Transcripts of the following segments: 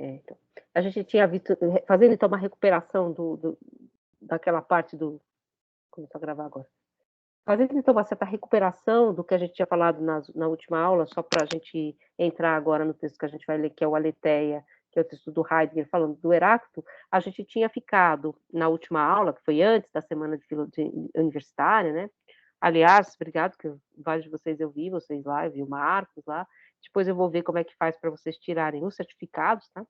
Então, a gente tinha visto fazendo então uma recuperação daquela parte do começou a gravar agora. Fazendo então uma certa recuperação do que a gente tinha falado na última aula, só para a gente entrar agora no texto que a gente vai ler, que é o Aletheia, que é o texto do Heidegger falando do Heráclito, a gente tinha ficado na última aula, que foi antes da semana universitária, né? Aliás, obrigado, que vários de vocês eu vi, vocês lá, eu vi o Marcos lá. Depois eu vou ver como é que faz para vocês tirarem os certificados, tá?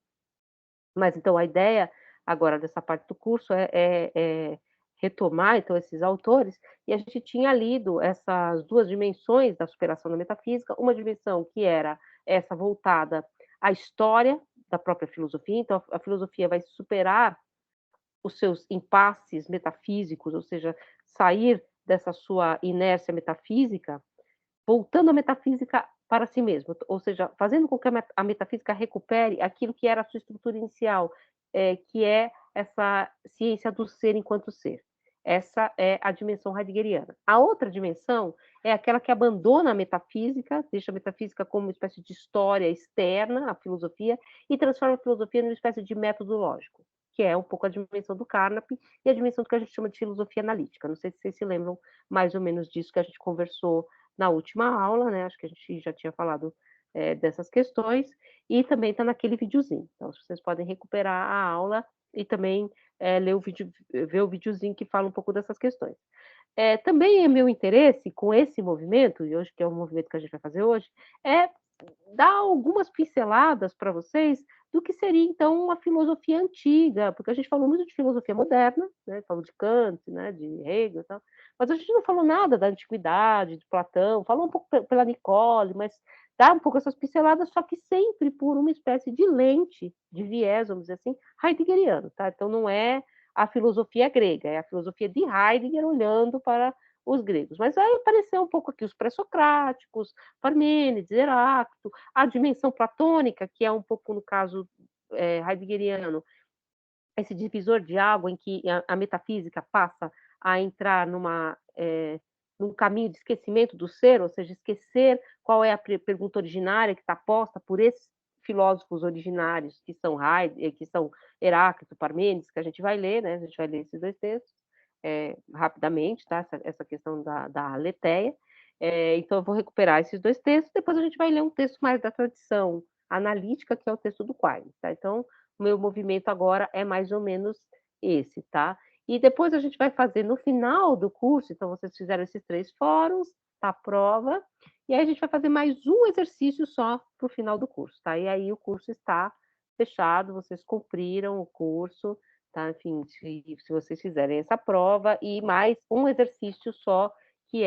Mas então a ideia agora dessa parte do curso é retomar então esses autores, e a gente tinha lido essas 2 dimensões da superação da metafísica, uma dimensão que era essa voltada à história da própria filosofia, então a filosofia vai superar os seus impasses metafísicos, ou seja, sair dessa sua inércia metafísica, voltando a metafísica para si mesma, ou seja, fazendo com que a metafísica recupere aquilo que era a sua estrutura inicial, que é essa ciência do ser enquanto ser. Essa é a dimensão heideggeriana. A outra dimensão é aquela que abandona a metafísica, deixa a metafísica como uma espécie de história externa à filosofia e transforma a filosofia numa espécie de método lógico, que é um pouco a dimensão do Carnap e a dimensão do que a gente chama de filosofia analítica. Não sei se vocês se lembram mais ou menos disso que a gente conversou na última aula, né? Acho que a gente já tinha falado dessas questões, e também está naquele videozinho. Então, vocês podem recuperar a aula e também ler o vídeo, ver o videozinho que fala um pouco dessas questões. Também é meu interesse com esse movimento, e hoje que é o movimento que a gente vai fazer hoje, é dar algumas pinceladas para vocês do que seria então uma filosofia antiga, porque a gente falou muito de filosofia moderna, né? Falou de Kant, né? De Hegel, e tal, mas a gente não falou nada da antiguidade, de Platão, falou um pouco pela Nicole, mas dá um pouco essas pinceladas, só que sempre por uma espécie de lente, de viés, vamos dizer assim, heideggeriano, tá? Então não é a filosofia grega, é a filosofia de Heidegger olhando para os gregos. Mas vai aparecer um pouco aqui os pré-socráticos, Parmênides, Heráclito, a dimensão platônica, que é um pouco, no caso heideggeriano, esse divisor de água em que a metafísica passa a entrar num caminho de esquecimento do ser, ou seja, esquecer qual é a pergunta originária que está posta por esses filósofos originários, que são Heráclito, Parmênides, que a gente vai ler, né? A gente vai ler esses 2 textos rapidamente, tá? Essa questão da Aletheia. Então, eu vou recuperar esses 2 textos, depois a gente vai ler um texto mais da tradição analítica, que é o texto do Quine, tá? Então, o meu movimento agora é mais ou menos esse, tá? E depois a gente vai fazer no final do curso, então vocês fizeram esses 3 fóruns, tá a prova, e aí a gente vai fazer mais um exercício só para o final do curso, tá? E aí o curso está fechado, vocês cumpriram o curso, tá? Enfim, se vocês fizerem essa prova e mais um exercício só, que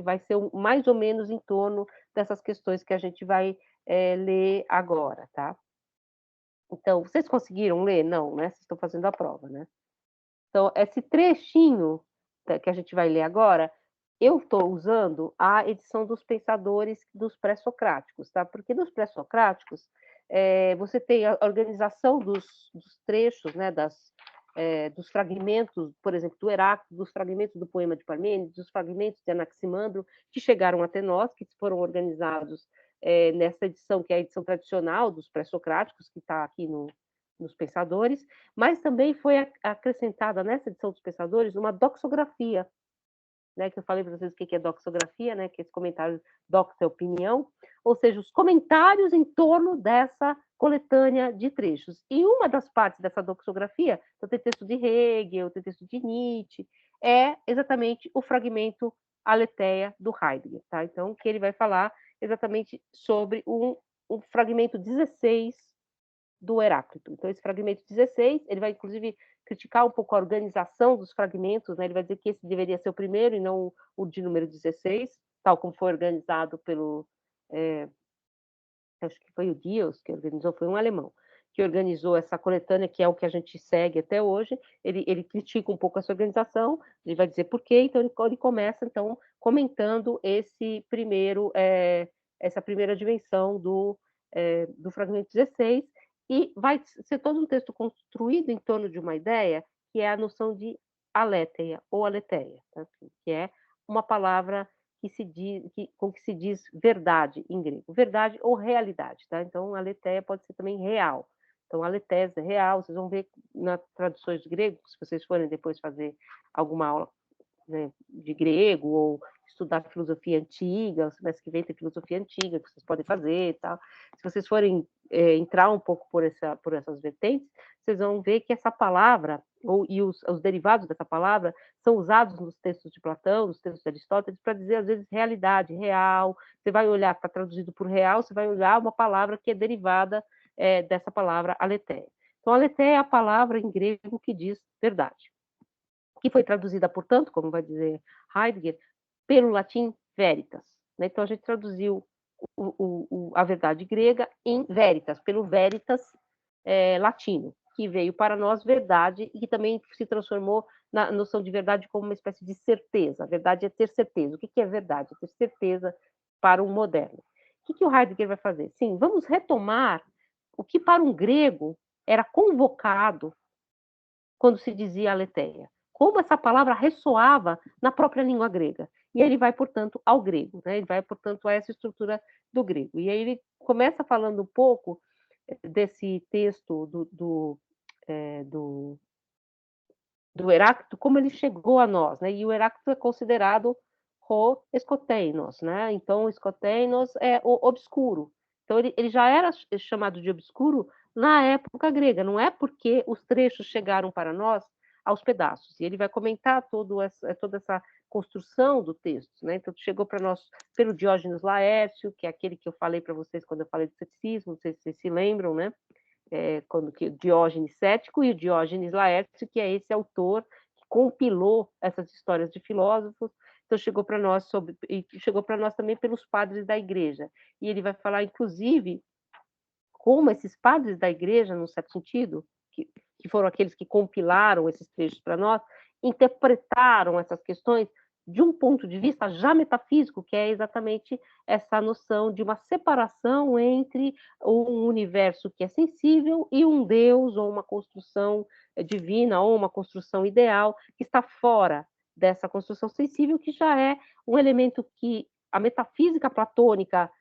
vai ser mais ou menos em torno dessas questões que a gente vai ler agora, tá? Então, vocês conseguiram ler? Não, né? Vocês estão fazendo a prova, né? Então, esse trechinho que a gente vai ler agora, eu estou usando a edição dos pensadores dos pré-socráticos, tá? Porque nos pré-socráticos, você tem a organização dos trechos, né? Dos fragmentos, por exemplo, do Heráclito, dos fragmentos do poema de Parmênides, dos fragmentos de Anaximandro, que chegaram até nós, que foram organizados nessa edição, que é a edição tradicional dos pré-socráticos, que está aqui nos Pensadores, mas também foi acrescentada nessa edição dos Pensadores uma doxografia, né, que eu falei para vocês o que é doxografia, né, que é esse comentário, dox é opinião, ou seja, os comentários em torno dessa coletânea de trechos. E uma das partes dessa doxografia, então tem texto de Hegel, tem texto de Nietzsche, é exatamente o fragmento Aletheia do Heidegger, tá? Então, que ele vai falar exatamente sobre um fragmento 16 do Heráclito. Então, esse fragmento 16, ele vai, inclusive, criticar um pouco a organização dos fragmentos, né? Ele vai dizer que esse deveria ser o primeiro e não o de número 16, tal como foi organizado pelo... acho que foi o Diels que organizou, foi um alemão, que organizou essa coletânea, que é o que a gente segue até hoje. Ele critica um pouco essa organização, ele vai dizer por quê, então ele começa, então, comentando essa primeira dimensão do fragmento 16, e vai ser todo um texto construído em torno de uma ideia, que é a noção de aletheia, ou aletheia, tá? Que é uma palavra com que se diz verdade em grego, verdade ou realidade, tá? Então, aletheia pode ser também real, Então, aletheia é real, vocês vão ver nas traduções de grego, se vocês forem depois fazer alguma aula, né, de grego ou estudar filosofia antiga, o semestre que vem tem filosofia antiga que vocês podem fazer e tal. Se vocês forem entrar um pouco por essas vertentes, vocês vão ver que essa palavra e os derivados dessa palavra são usados nos textos de Platão, nos textos de Aristóteles, para dizer às vezes realidade, real. Você vai olhar, está traduzido por real, você vai olhar uma palavra que é derivada dessa palavra aletheia. Então, aletheia é a palavra em grego que diz verdade, que foi traduzida, portanto, como vai dizer Heidegger, pelo latim veritas. Né? Então, a gente traduziu a verdade grega em veritas, pelo veritas latino, que veio para nós verdade e que também se transformou na noção de verdade como uma espécie de certeza. A verdade é ter certeza. O que é verdade? É ter certeza para o moderno. O que o Heidegger vai fazer? Sim, vamos retomar o que para um grego era convocado quando se dizia aletheia. Como essa palavra ressoava na própria língua grega. E aí ele vai, portanto, ao grego, né? Ele vai, portanto, a essa estrutura do grego. E aí ele começa falando um pouco desse texto do Heráclito, como ele chegou a nós, né? E o Heráclito é considerado o escoteinos, né? Então, o escoteinos é o obscuro. Então, ele já era chamado de obscuro na época grega, não é porque os trechos chegaram para nós aos pedaços. E ele vai comentar toda essa construção do texto, né? Então, chegou para nós pelo Diógenes Laércio, que é aquele que eu falei para vocês quando eu falei do ceticismo, não sei se vocês se lembram, né? Quando que Diógenes cético e o Diógenes Laércio, que é esse autor que compilou essas histórias de filósofos. Então chegou para nós também pelos padres da igreja. E ele vai falar, inclusive, como esses padres da igreja, num certo sentido, que foram aqueles que compilaram esses trechos para nós, interpretaram essas questões de um ponto de vista já metafísico, que é exatamente essa noção de uma separação entre um universo que é sensível e um Deus, ou uma construção divina, ou uma construção ideal, que está fora dessa construção sensível, que já é um elemento que a metafísica platônica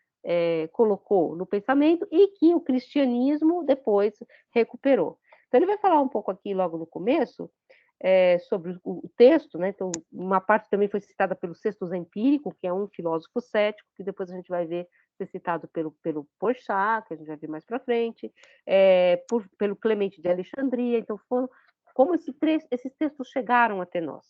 colocou no pensamento e que o cristianismo depois recuperou. Então, ele vai falar um pouco aqui logo no começo sobre o texto, né? Então, uma parte também foi citada pelo Sextus Empírico, que é um filósofo cético, que depois a gente vai ver ser citado pelo Porchat, que a gente vai ver mais para frente, pelo Clemente de Alexandria. Então, como esses textos chegaram até nós?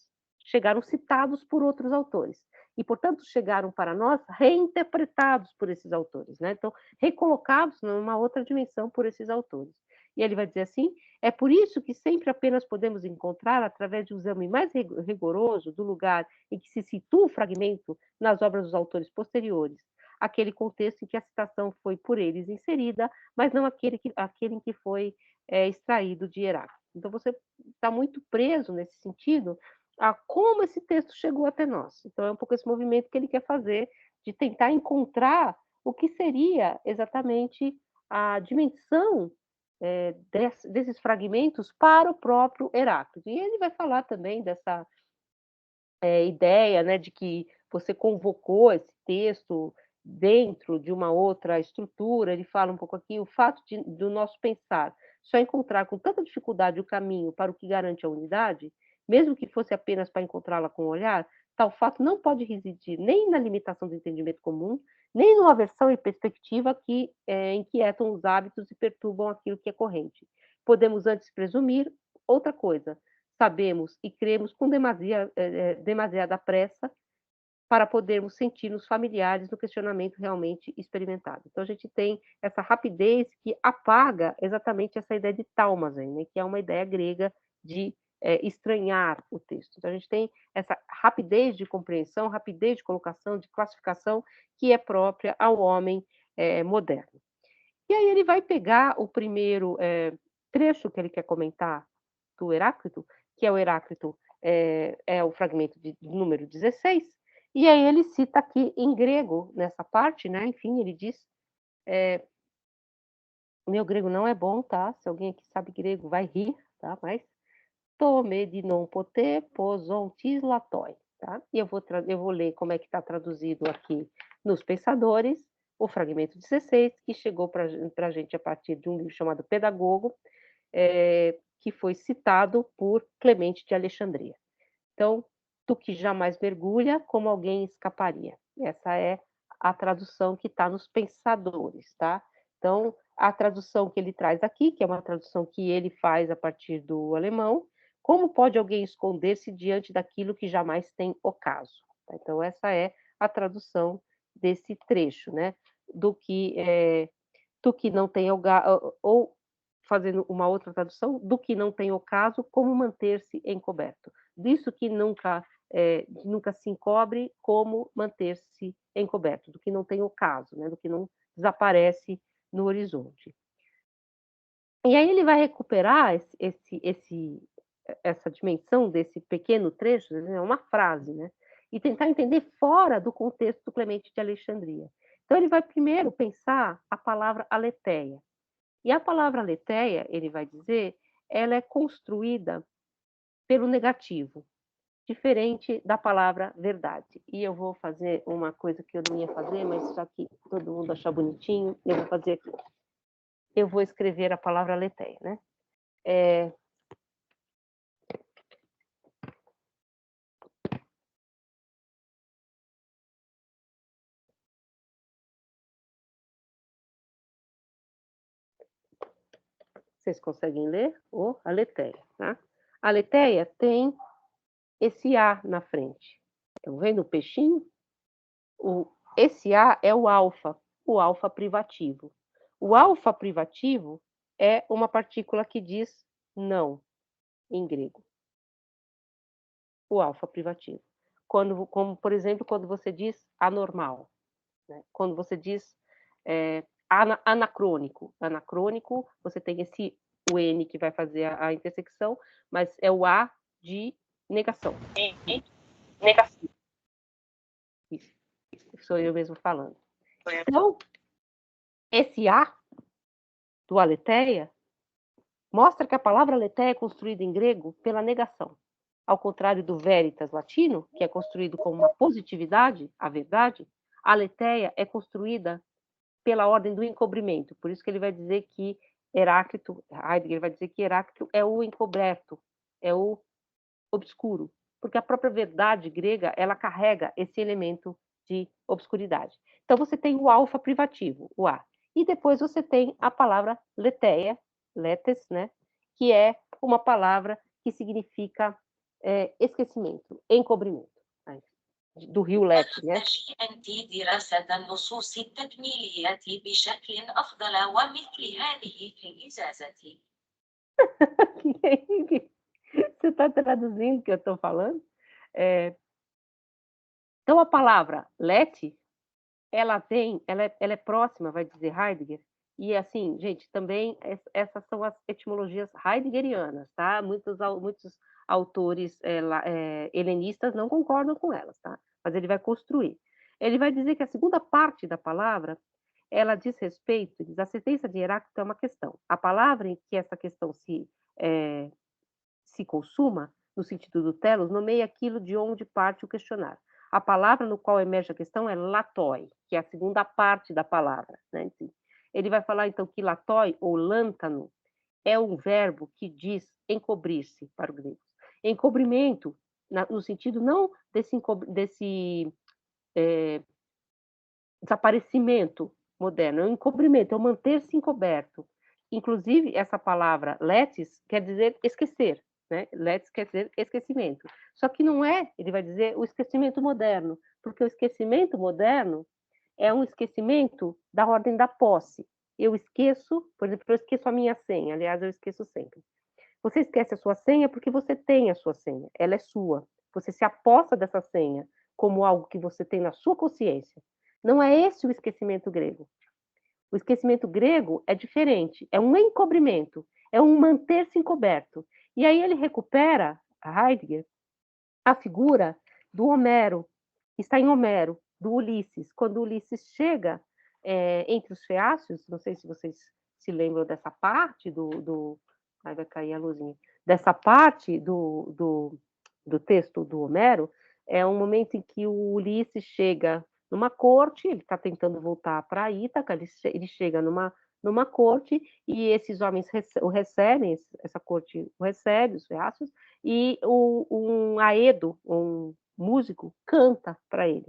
Chegaram citados por outros autores. E, portanto, chegaram para nós reinterpretados por esses autores, né? Então, recolocados numa outra dimensão por esses autores. E ele vai dizer assim: é por isso que sempre apenas podemos encontrar, através de um exame mais rigoroso do lugar em que se situa o fragmento nas obras dos autores posteriores, aquele contexto em que a citação foi por eles inserida, mas não aquele em que foi extraído de Heráclito. Então, você está muito preso nesse sentido a como esse texto chegou até nós. Então, é um pouco esse movimento que ele quer fazer, de tentar encontrar o que seria exatamente a dimensão desses fragmentos para o próprio Heráclito. E ele vai falar também dessa ideia, né, de que você convocou esse texto dentro de uma outra estrutura. Ele fala um pouco aqui o fato do nosso pensar só encontrar com tanta dificuldade o caminho para o que garante a unidade, mesmo que fosse apenas para encontrá-la com o olhar, tal fato não pode residir nem na limitação do entendimento comum, nem numa versão e perspectiva que inquietam os hábitos e perturbam aquilo que é corrente. Podemos antes presumir outra coisa. Sabemos e cremos com demasiada pressa para podermos sentir-nos familiares no questionamento realmente experimentado. Então, a gente tem essa rapidez que apaga exatamente essa ideia de Talmazen, né, que é uma ideia grega de estranhar o texto. Então, a gente tem essa rapidez de compreensão, rapidez de colocação, de classificação, que é própria ao homem moderno. E aí ele vai pegar o primeiro trecho que ele quer comentar do Heráclito, que é o Heráclito, é o fragmento de número 16, e aí ele cita aqui em grego, nessa parte, né? Enfim, ele diz, o meu grego não é bom, tá? Se alguém aqui sabe grego vai rir, tá? Mas tome de non poter poson latoi, tá? E eu vou ler como é que está traduzido aqui nos Pensadores, o fragmento 16, que chegou para a gente a partir de um livro chamado Pedagogo, que foi citado por Clemente de Alexandria. Então, tu que jamais mergulha, como alguém escaparia. Essa é a tradução que está nos Pensadores, tá? Então, a tradução que ele traz aqui, que é uma tradução que ele faz a partir do alemão, como pode alguém esconder-se diante daquilo que jamais tem ocaso? Então, essa é a tradução desse trecho, né? Do que não tem ou fazendo uma outra tradução, do que não tem ocaso, como manter-se encoberto. Disso que nunca se encobre, como manter-se encoberto, do que não tem ocaso, né? Do que não desaparece no horizonte. E aí ele vai recuperar essa dimensão desse pequeno trecho, né? Uma frase, né? E tentar entender fora do contexto do Clemente de Alexandria. Então ele vai primeiro pensar a palavra aletheia. E a palavra aletheia, ele vai dizer, ela é construída pelo negativo, diferente da palavra verdade. E eu vou fazer uma coisa que eu não ia fazer, mas já que todo mundo achar bonitinho, eu vou fazer aqui. Eu vou escrever a palavra aletheia, né? Vocês conseguem ler? O aletheia, tá? A aletheia tem esse A na frente. Estão vendo o peixinho? Esse A é o alfa privativo. O alfa privativo é uma partícula que diz não, em grego. O alfa privativo. Como, por exemplo, quando você diz anormal. Né? Quando você diz anacrônico. Anacrônico, você tem o N que vai fazer a intersecção, mas é o A de negação. Negativo. Isso. Sou eu mesmo falando. Então, esse A do aletheia mostra que a palavra aletheia é construída em grego pela negação. Ao contrário do veritas latino, que é construído como uma positividade, a verdade, a aletheia é construída pela ordem do encobrimento. Por isso que ele vai dizer que Heidegger vai dizer que Heráclito é o encoberto, é o obscuro, porque a própria verdade grega, ela carrega esse elemento de obscuridade. Então você tem o alfa privativo, o A, e depois você tem a palavra letheia, letes, né, que é uma palavra que significa esquecimento, encobrimento, do rio Lete, né? Você está traduzindo o que eu estou falando? Então, a palavra lete, ela é próxima, vai dizer Heidegger, e assim, gente, também essas são as etimologias heideggerianas, tá? Muitos autores helenistas não concordam com elas, tá? Mas ele vai construir. Ele vai dizer que a segunda parte da palavra, ela diz respeito, diz, a sentença de Heráclito é uma questão. A palavra em que essa questão se consuma, no sentido do telos, nomeia aquilo de onde parte o questionário. A palavra no qual emerge a questão é latoi, que é a segunda parte da palavra. Né? Ele vai falar, então, que latoi, ou lântano, é um verbo que diz encobrir-se, para o grego. Encobrimento, no sentido não desse desaparecimento moderno, é um encobrimento, é o manter-se encoberto. Inclusive, essa palavra letis quer dizer esquecer, né? Letis quer dizer esquecimento. Só que não é, ele vai dizer, o esquecimento moderno, porque o esquecimento moderno é um esquecimento da ordem da posse. Eu esqueço, por exemplo, eu esqueço a minha senha, aliás, eu esqueço sempre. Você esquece a sua senha porque você tem a sua senha, ela é sua. Você se aposta dessa senha como algo que você tem na sua consciência. Não é esse o esquecimento grego. O esquecimento grego é diferente, é um encobrimento, é um manter-se encoberto. E aí ele recupera, a Heidegger, a figura do Homero, que está em Homero, do Ulisses. Quando Ulisses chega entre os feácios, não sei se vocês se lembram dessa parte Ai, vai cair a luzinha. Dessa parte do texto do Homero, é um momento em que o Ulisses chega numa corte, ele está tentando voltar para Ítaca, ele chega numa corte, e esses homens o recebem, essa corte o recebe, os feácios, e um Aedo, um músico, canta para ele.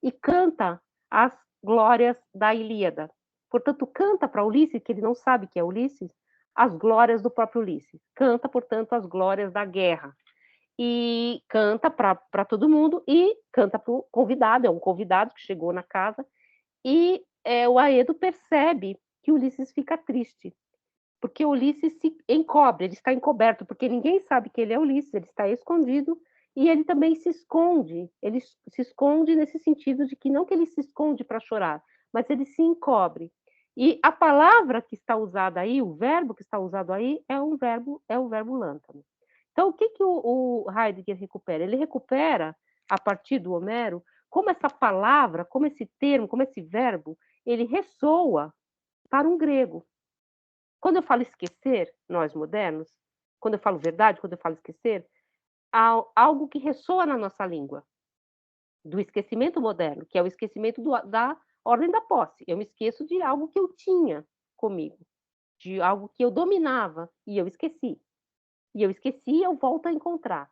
E canta as glórias da Ilíada. Portanto, canta para Ulisses, que ele não sabe que é Ulisses, as glórias do próprio Ulisses. Canta, portanto, as glórias da guerra. E canta para todo mundo, e canta para o convidado, é um convidado que chegou na casa, e o Aedo percebe que Ulisses fica triste, porque Ulisses se encobre, ele está encoberto, porque ninguém sabe que ele é Ulisses, ele está escondido, e ele também se esconde, ele se esconde nesse sentido de que não que ele se esconde para chorar, mas ele se encobre. E a palavra que está usada aí, o verbo que está usado aí, é o verbo lântano. Então, o que o Heidegger recupera? Ele recupera, a partir do Homero, como essa palavra, como esse termo, como esse verbo, ele ressoa para um grego. Quando eu falo esquecer, nós modernos, quando eu falo verdade, quando eu falo esquecer, há algo que ressoa na nossa língua, do esquecimento moderno, que é o esquecimento da ordem da posse. Eu me esqueço de algo que eu tinha comigo, de algo que eu dominava, e eu esqueci. E eu esqueci, eu volto a encontrar.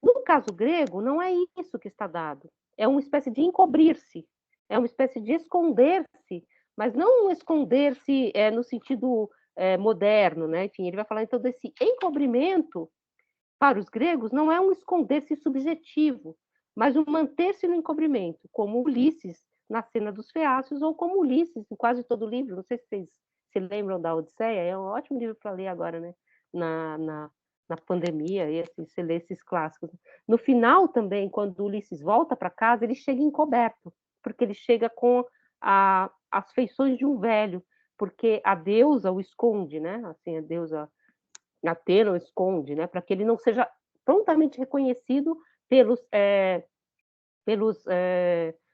No caso grego, não é isso que está dado. É uma espécie de encobrir-se, é uma espécie de esconder-se, mas não um esconder-se no sentido moderno, né? Enfim, ele vai falar então desse encobrimento. Para os gregos, não é um esconder-se subjetivo, mas um manter-se no encobrimento, como Ulisses na cena dos Feácios, ou como Ulisses em quase todo o livro. Não sei se vocês se lembram da Odisseia, é um ótimo livro para ler agora, né? Na pandemia, e assim, você lê esses clássicos. No final também, quando Ulisses volta para casa, ele chega encoberto, porque ele chega com as feições de um velho, porque a deusa o esconde, né? Assim, a deusa Atena o esconde, né? Para que ele não seja prontamente reconhecido pelos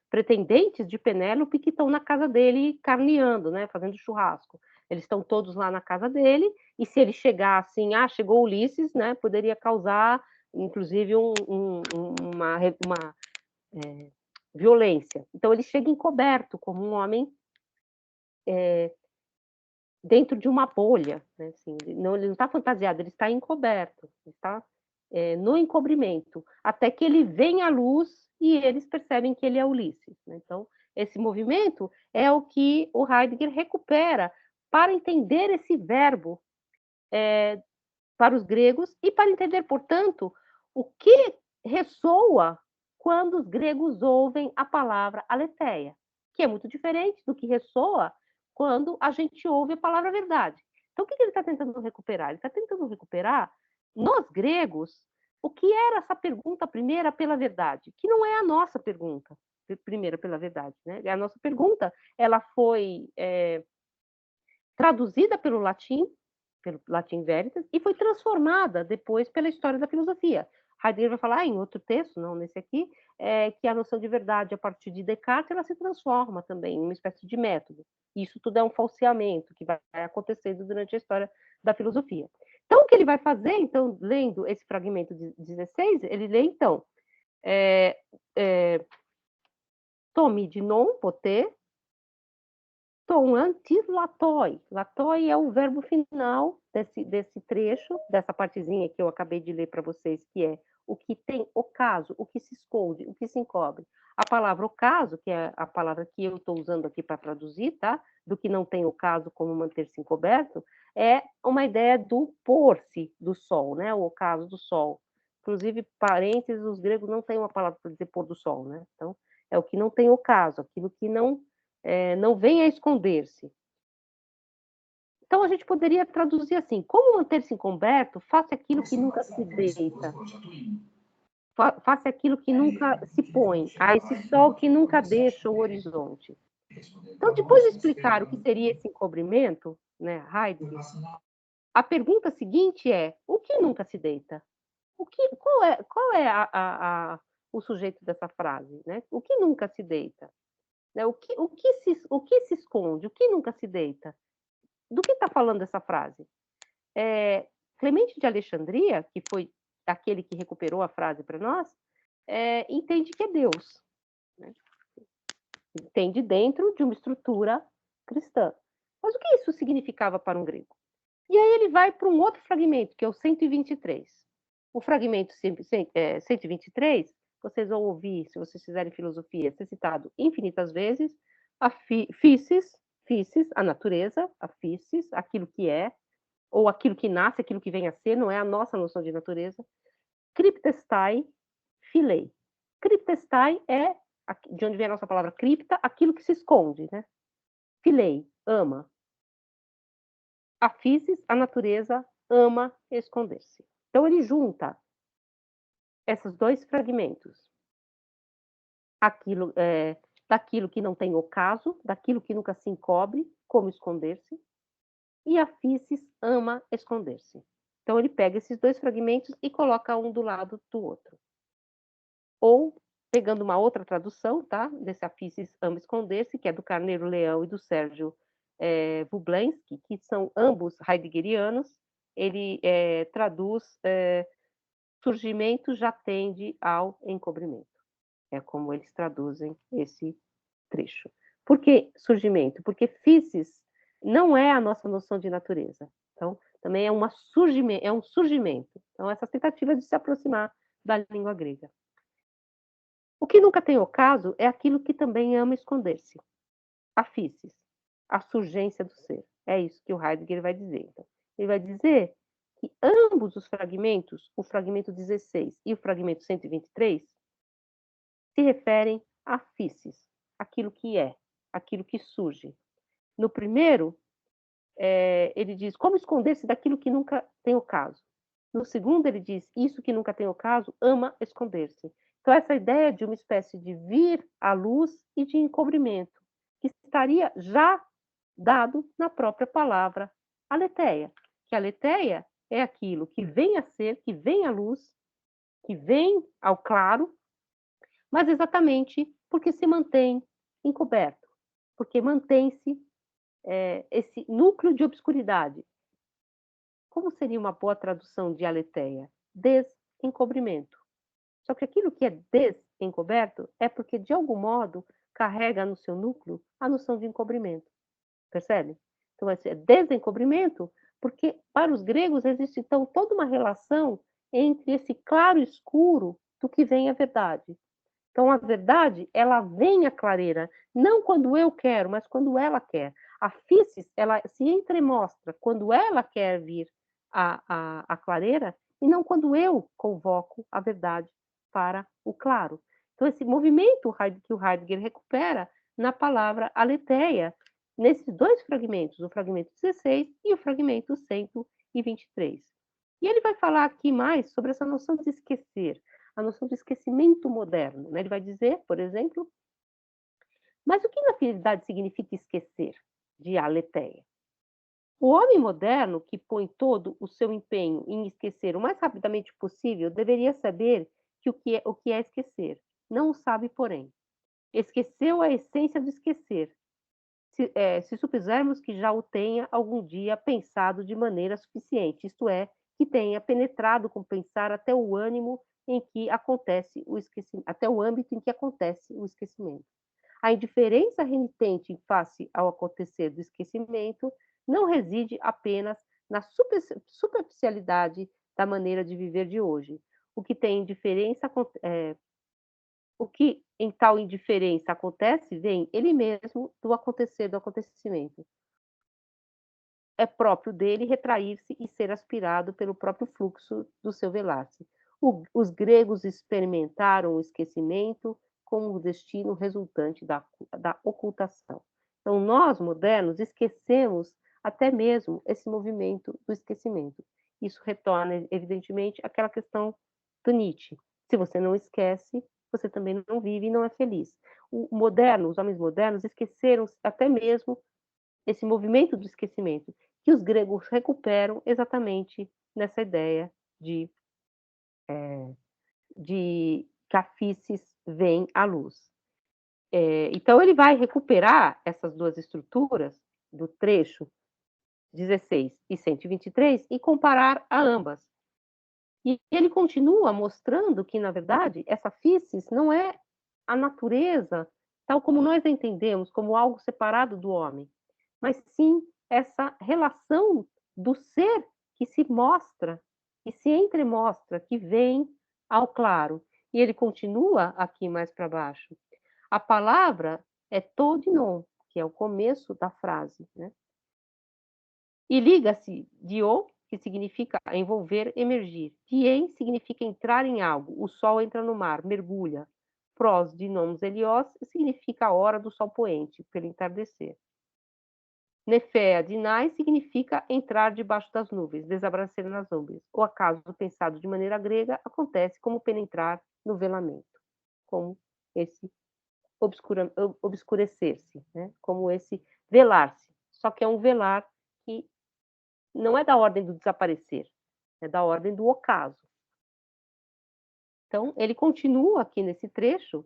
pretendentes de Penélope que estão na casa dele carneando, né? Fazendo churrasco. Eles estão todos lá na casa dele, e se ele chegar assim, chegou Ulisses, né? Poderia causar, inclusive, uma violência. Então ele chega encoberto, como um homem dentro de uma bolha, né? Assim, ele não está fantasiado, ele está encoberto, ele está no encobrimento, até que ele vem à luz e eles percebem que ele é Ulisses, né? Então, esse movimento é o que o Heidegger recupera para entender esse verbo para os gregos, e para entender, portanto, o que ressoa quando os gregos ouvem a palavra aletheia, que é muito diferente do que ressoa quando a gente ouve a palavra verdade. Então, o que ele está tentando recuperar? Ele está tentando recuperar, nos gregos, o que era essa pergunta primeira pela verdade, que não é a nossa pergunta primeira pela verdade, né? A nossa pergunta, ela foi traduzida pelo latim veritas, e foi transformada depois pela história da filosofia. Heidegger vai falar em outro texto, não nesse aqui, que a noção de verdade, a partir de Descartes, ela se transforma também em uma espécie de método. Isso tudo é um falseamento que vai acontecendo durante a história da filosofia. Então, o que ele vai fazer, então, lendo esse fragmento de 16, ele lê, então, tomi de non poter, tom antis latoi. Latoi é o verbo final desse trecho, dessa partezinha que eu acabei de ler para vocês, que é o que tem ocaso, o que se esconde, o que se encobre. A palavra ocaso, que é a palavra que eu estou usando aqui para traduzir, tá? Do que não tem ocaso, como manter-se encoberto, é uma ideia do pôr-se do sol, né? O ocaso do sol. Inclusive, parênteses, os gregos não têm uma palavra para dizer pôr do sol, né? Então, é o que não tem ocaso, aquilo que não vem a esconder-se. Então, a gente poderia traduzir assim: como manter-se encoberto, faça aquilo que nunca se deita, faça aquilo que nunca se põe, a esse sol que nunca deixa o horizonte. Então, depois de explicar o que seria esse encobrimento, né, Heidegger, a pergunta seguinte é: o que nunca se deita? Qual é o sujeito dessa frase? Né? O que nunca se deita? Né? O que se esconde? O que nunca se deita? Do que está falando essa frase? Clemente de Alexandria, que foi aquele que recuperou a frase para nós, entende que é Deus. Né? entende dentro de uma estrutura cristã. Mas o que isso significava para um grego? E aí ele vai para um outro fragmento, que é o 123. O fragmento 123, vocês vão ouvir, se vocês fizerem filosofia, ser citado infinitas vezes, a physis, a natureza, a physis, aquilo que é, ou aquilo que nasce, aquilo que vem a ser, não é a nossa noção de natureza. Cryptestai, philei. Cryptestai é, de onde vem a nossa palavra cripta, aquilo que se esconde, né? Philei, ama. A physis, a natureza, ama esconder-se. Então ele junta esses dois fragmentos. Aquilo, daquilo que não tem ocaso, daquilo que nunca se encobre, como esconder-se, e a physis ama esconder-se. Então ele pega esses dois fragmentos e coloca um do lado do outro. Ou, pegando uma outra tradução, tá? Desse a physis ama esconder-se, que é do Carneiro Leão e do Sérgio Vublansky, que são ambos heideggerianos, ele traduz surgimento já tende ao encobrimento. É como eles traduzem esse trecho. Por que surgimento? Porque physis não é a nossa noção de natureza. Então, também é um surgimento. Então, essa tentativa de se aproximar da língua grega. O que nunca tem ocaso é aquilo que também ama esconder-se. A physis, a surgência do ser. É isso que o Heidegger vai dizer. Então, ele vai dizer que ambos os fragmentos, o fragmento 16 e o fragmento 123, se referem a physis, aquilo que é, aquilo que surge. No primeiro, ele diz como esconder-se daquilo que nunca tem ocaso. No segundo, ele diz isso que nunca tem ocaso, ama esconder-se. Então, essa ideia de uma espécie de vir à luz e de encobrimento, que estaria já dado na própria palavra aletheia, que a aletheia é aquilo que vem a ser, que vem à luz, que vem ao claro, mas exatamente porque se mantém encoberto, porque mantém-se esse núcleo de obscuridade. Como seria uma boa tradução de aletheia? Desencobrimento. Só que aquilo que é desencoberto é porque, de algum modo, carrega no seu núcleo a noção de encobrimento. Percebe? Então, é desencobrimento, porque para os gregos existe, então, toda uma relação entre esse claro e escuro do que vem a verdade. Então, a verdade, ela vem à clareira, não quando eu quero, mas quando ela quer. A physis, ela se entremostra quando ela quer vir à clareira e não quando eu convoco a verdade para o claro. Então, esse movimento que o Heidegger recupera na palavra aletheia, nesses dois fragmentos, o fragmento 16 e o fragmento 123. E ele vai falar aqui mais sobre essa noção de esquecer, a noção de esquecimento moderno. Né? Ele vai dizer, por exemplo, mas o que na realidade significa esquecer de aletheia? O homem moderno, que põe todo o seu empenho em esquecer o mais rapidamente possível, deveria saber que o que é esquecer. Não o sabe, porém. Esqueceu a essência do esquecer, se supusermos que já o tenha algum dia pensado de maneira suficiente, isto é, que tenha penetrado com pensar até o ânimo em que acontece o esquecimento, até o âmbito em que acontece o esquecimento. A indiferença renitente em face ao acontecer do esquecimento não reside apenas na superficialidade da maneira de viver de hoje. O que tem indiferença, o que em tal indiferença acontece, vem ele mesmo do acontecer do acontecimento. É próprio dele retrair-se e ser aspirado pelo próprio fluxo do seu velar-se. Os gregos experimentaram o esquecimento como o destino resultante da ocultação. Então, nós, modernos, esquecemos até mesmo esse movimento do esquecimento. Isso retorna, evidentemente, àquela questão do Nietzsche. Se você não esquece, você também não vive e não é feliz. Os homens modernos esqueceram até mesmo esse movimento do esquecimento, que os gregos recuperam exatamente nessa ideia de que a physis vem à luz. Então, ele vai recuperar essas duas estruturas do trecho 16 e 123 e comparar a ambas. E ele continua mostrando que, na verdade, essa physis não é a natureza tal como nós a entendemos como algo separado do homem, mas sim essa relação do ser que se mostra, que se entremostra, que vem ao claro. E ele continua aqui mais para baixo. A palavra é todinon, que é o começo da frase, né? E liga-se dio, que significa envolver, emergir. Dien significa entrar em algo. O sol entra no mar, mergulha. Pros de nomes helios significa a hora do sol poente, pelo entardecer. Nefea dinai significa entrar debaixo das nuvens, desaparecer nas nuvens. O acaso pensado de maneira grega acontece como penetrar no velamento, como esse obscurecer-se, né? Como esse velar-se. Só que é um velar que não é da ordem do desaparecer, é da ordem do ocaso. Então, ele continua aqui nesse trecho.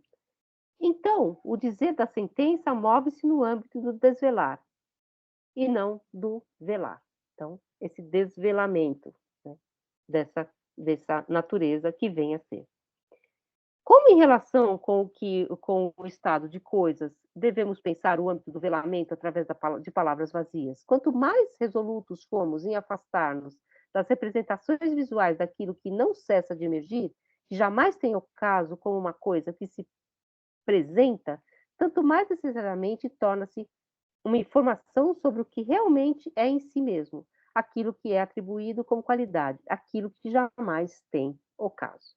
Então, o dizer da sentença move-se no âmbito do desvelar e não do velar. Então, esse desvelamento, né, dessa natureza que vem a ser. Como em relação com o estado de coisas, devemos pensar o âmbito do velamento através de palavras vazias? Quanto mais resolutos formos em afastar-nos das representações visuais daquilo que não cessa de emergir, que jamais tem ocaso como uma coisa que se apresenta, tanto mais necessariamente torna-se uma informação sobre o que realmente é em si mesmo, aquilo que é atribuído como qualidade, aquilo que jamais tem ocaso.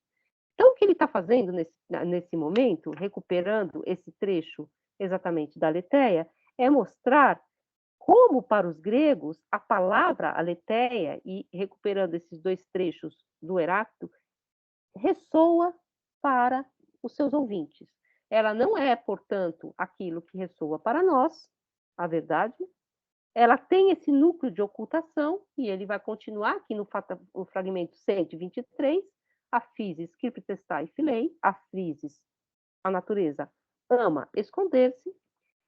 Então, o que ele está fazendo nesse momento, recuperando esse trecho exatamente da Aletheia, é mostrar como, para os gregos, a palavra aletheia, e recuperando esses dois trechos do Heráclito, ressoa para os seus ouvintes. Ela não é, portanto, aquilo que ressoa para nós, a verdade. Ela tem esse núcleo de ocultação, e ele vai continuar aqui no fragmento 123, a physis cryptestai filei, a physis, a natureza, ama esconder-se,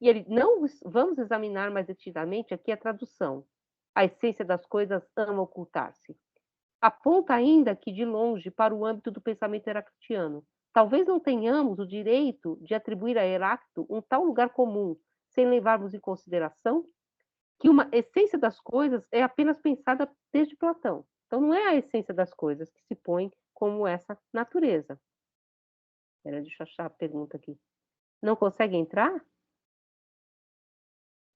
e ele não vamos examinar mais detidamente aqui a tradução. A essência das coisas ama ocultar-se. Aponta ainda que de longe para o âmbito do pensamento heraclitiano. Talvez não tenhamos o direito de atribuir a Heráclito um tal lugar comum, sem levarmos em consideração que uma essência das coisas é apenas pensada desde Platão. Então, não é a essência das coisas que se põe como essa natureza. Espera, deixa eu achar a pergunta aqui. Não consegue entrar?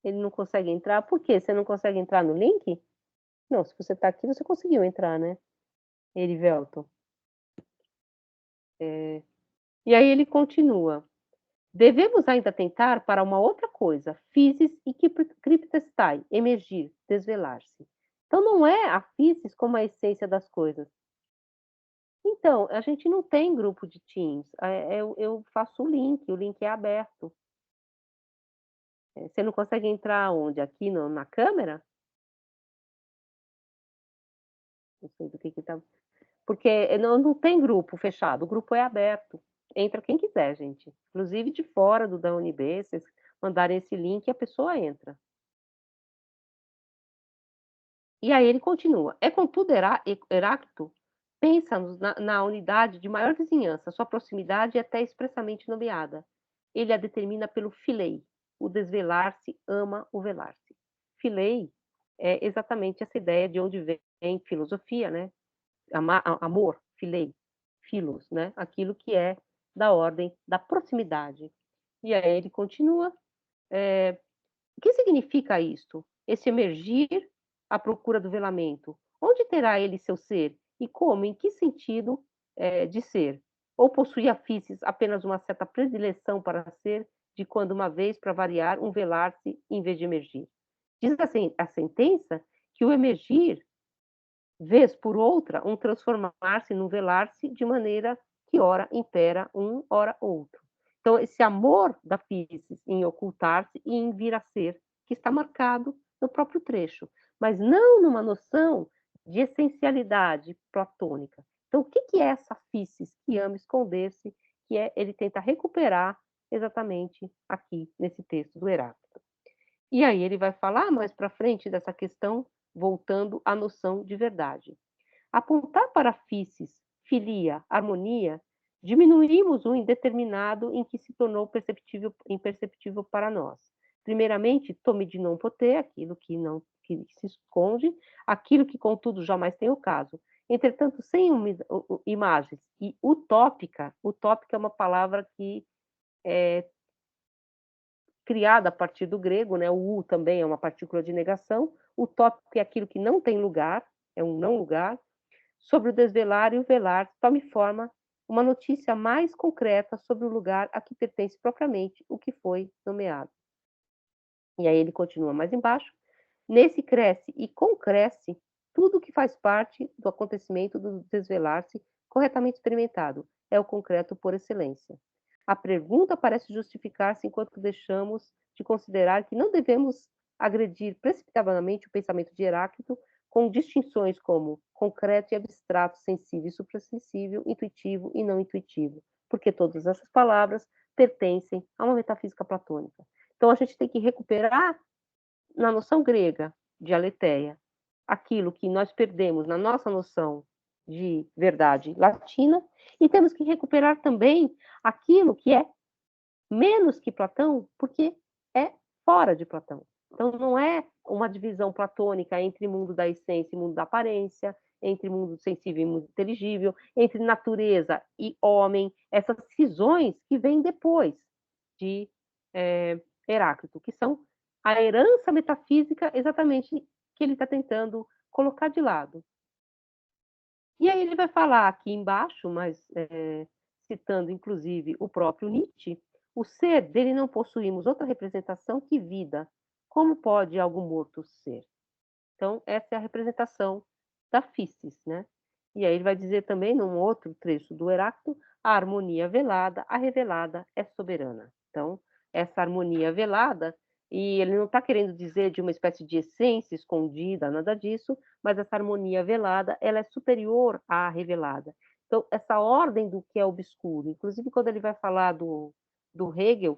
Ele não consegue entrar? Por quê? Você não consegue entrar no link? Não, se você está aqui, você conseguiu entrar, né? Erivelton. E aí ele continua. Devemos ainda tentar para uma outra coisa, physis e cryptestai, emergir, desvelar-se. Então, não é a physis como a essência das coisas. Então, a gente não tem grupo de Teams. Eu faço o link é aberto. Você não consegue entrar onde? Aqui na câmera? Não sei do que está. Porque não tem grupo fechado, o grupo é aberto. Entra quem quiser, gente. Inclusive de fora da UNB, vocês mandarem esse link, a pessoa entra. E aí ele continua. É contudo, Heráclito pensa na unidade de maior vizinhança, sua proximidade é até expressamente nomeada. Ele a determina pelo filei, o desvelar-se ama o velar-se. Filei é exatamente essa ideia de onde vem filosofia, né? Amor, filei, filos, né? Aquilo que é da ordem da proximidade. E aí ele continua. O que significa isto? Esse emergir à procura do velamento. Onde terá ele seu ser? E como? Em que sentido de ser? Ou possui a physis apenas uma certa predileção para ser, de quando uma vez, para variar, um velar-se em vez de emergir? Diz assim a sentença que o emergir, vez por outra, um transformar-se num velar-se, de maneira que ora impera um, ora outro. Então, esse amor da physis em ocultar-se e em vir a ser, que está marcado no próprio trecho, mas não numa noção de essencialidade platônica. Então, o que é essa physis que ama esconder-se, que ele tenta recuperar exatamente aqui nesse texto do Heráclito? E aí ele vai falar mais para frente dessa questão, voltando à noção de verdade. Apontar para physis, filia, harmonia, Diminuímos o indeterminado em que se tornou imperceptível para nós. Primeiramente, tome de non poter, aquilo que não que se esconde, aquilo que, contudo, jamais tem o caso. Entretanto, sem imagens e utópica é uma palavra que é criada a partir do grego, né? O u também é uma partícula de negação. Utópico é aquilo que não tem lugar, é um não lugar. Sobre o desvelar e o velar, tome forma uma notícia mais concreta sobre o lugar a que pertence propriamente o que foi nomeado. E aí ele continua mais embaixo. Nesse cresce e concresce tudo que faz parte do acontecimento do desvelar-se corretamente experimentado. É o concreto por excelência. A pergunta parece justificar-se enquanto deixamos de considerar que não devemos agredir precipitadamente o pensamento de Heráclito com distinções como concreto e abstrato, sensível e suprassensível, intuitivo e não intuitivo, porque todas essas palavras pertencem a uma metafísica platônica. Então, a gente tem que recuperar na noção grega de aletheia aquilo que nós perdemos na nossa noção de verdade latina, e temos que recuperar também aquilo que é menos que Platão, porque é fora de Platão. Então, não é uma divisão platônica entre mundo da essência e mundo da aparência, entre mundo sensível e mundo inteligível, entre natureza e homem, essas cisões que vêm depois de Heráclito, que são a herança metafísica exatamente que ele está tentando colocar de lado. E aí ele vai falar aqui embaixo, mas citando inclusive o próprio Nietzsche, o ser dele não possuímos outra representação que vida. Como pode algo morto ser? Então, essa é a representação da physis, né? E aí ele vai dizer também, num outro trecho do Heráclito, a harmonia velada, a revelada é soberana. Então, essa harmonia velada, e ele não está querendo dizer de uma espécie de essência escondida, nada disso, mas essa harmonia velada, ela é superior à revelada. Então, essa ordem do que é obscuro, inclusive quando ele vai falar do Hegel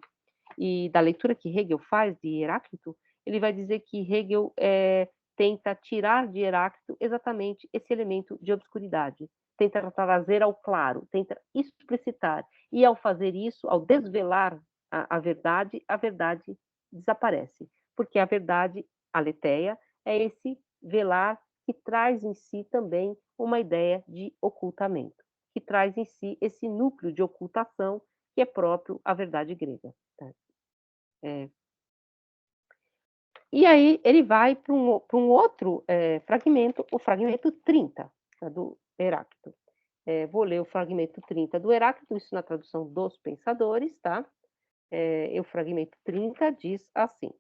e da leitura que Hegel faz de Heráclito, ele vai dizer que Hegel tenta tirar de Heráclito exatamente esse elemento de obscuridade, tenta trazer ao claro, tenta explicitar. E ao fazer isso, ao desvelar a verdade desaparece, porque a verdade, a aletheia, é esse velar que traz em si também uma ideia de ocultamento, que traz em si esse núcleo de ocultação que é próprio à verdade grega. Tá? E aí ele vai para um outro fragmento, o fragmento 30, tá, do Heráclito. Vou ler o fragmento 30 do Heráclito, isso na tradução dos pensadores, tá? O fragmento 30 diz assim: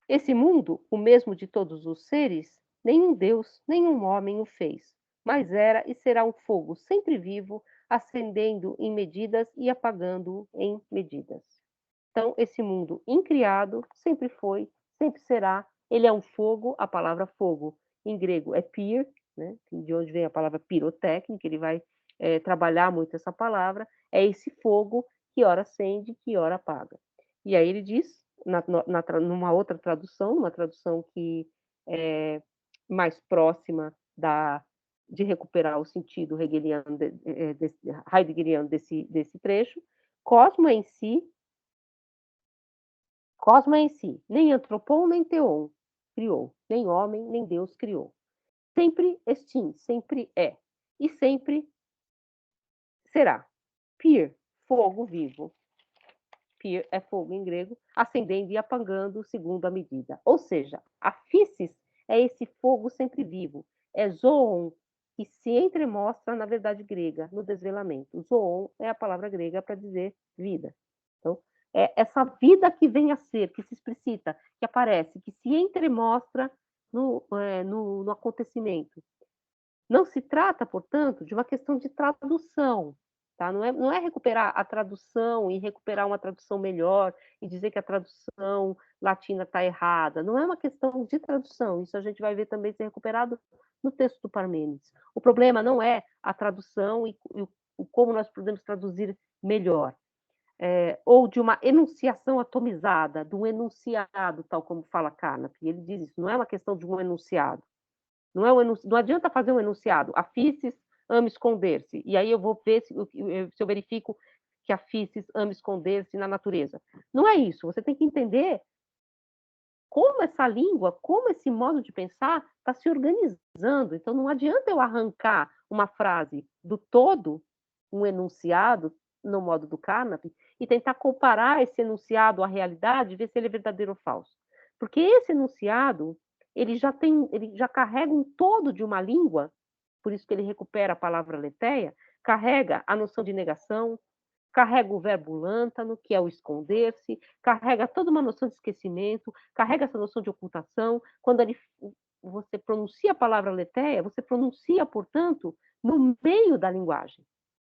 esse mundo, o mesmo de todos os seres, nenhum Deus, nenhum homem o fez, mas era e será um fogo sempre vivo, acendendo em medidas e apagando em medidas. Então, esse mundo incriado sempre foi, sempre será. Ele é um fogo, a palavra fogo em grego é pyr, né? De onde vem a palavra pirotécnica, ele vai trabalhar muito essa palavra. É esse fogo que ora acende, que ora apaga. E aí ele diz, numa outra tradução, uma tradução que é mais próxima de recuperar o sentido hegeliano, heideggeriano desse trecho, cosmo em si, cosmo em si, nem antropon, nem teon criou, nem homem, nem Deus criou. Sempre extim, sempre é, e sempre será. Pyr, fogo vivo. Pyr é fogo em grego, acendendo e apagando segundo a medida. Ou seja, a physis é esse fogo sempre vivo. É zoon, que se entremostra na verdade grega, no desvelamento. Zoon é a palavra grega para dizer vida. Então, é essa vida que vem a ser, que se explicita, que aparece, que se entremostra no acontecimento. Não se trata, portanto, de uma questão de tradução. Tá? Não é recuperar a tradução e recuperar uma tradução melhor e dizer que a tradução latina está errada. Não é uma questão de tradução. Isso a gente vai ver também ser recuperado no texto do Parmênides. O problema não é a tradução e como nós podemos traduzir melhor. Ou de uma enunciação atomizada, de um enunciado, tal como fala Carnap. Ele diz isso, não é uma questão de um enunciado. Não adianta fazer um enunciado. A physis ama esconder-se. E aí eu vou ver se eu verifico que a físis ama esconder-se na natureza. Não é isso. Você tem que entender como essa língua, como esse modo de pensar está se organizando. Então, não adianta eu arrancar uma frase do todo, um enunciado, no modo do Carnap, e tentar comparar esse enunciado à realidade e ver se ele é verdadeiro ou falso. Porque esse enunciado, ele já carrega um todo de uma língua, por isso que ele recupera a palavra aletheia, carrega a noção de negação, carrega o verbo lântano, que é o esconder-se, carrega toda uma noção de esquecimento, carrega essa noção de ocultação. Quando você pronuncia a palavra aletheia, você pronuncia, portanto, no meio da linguagem,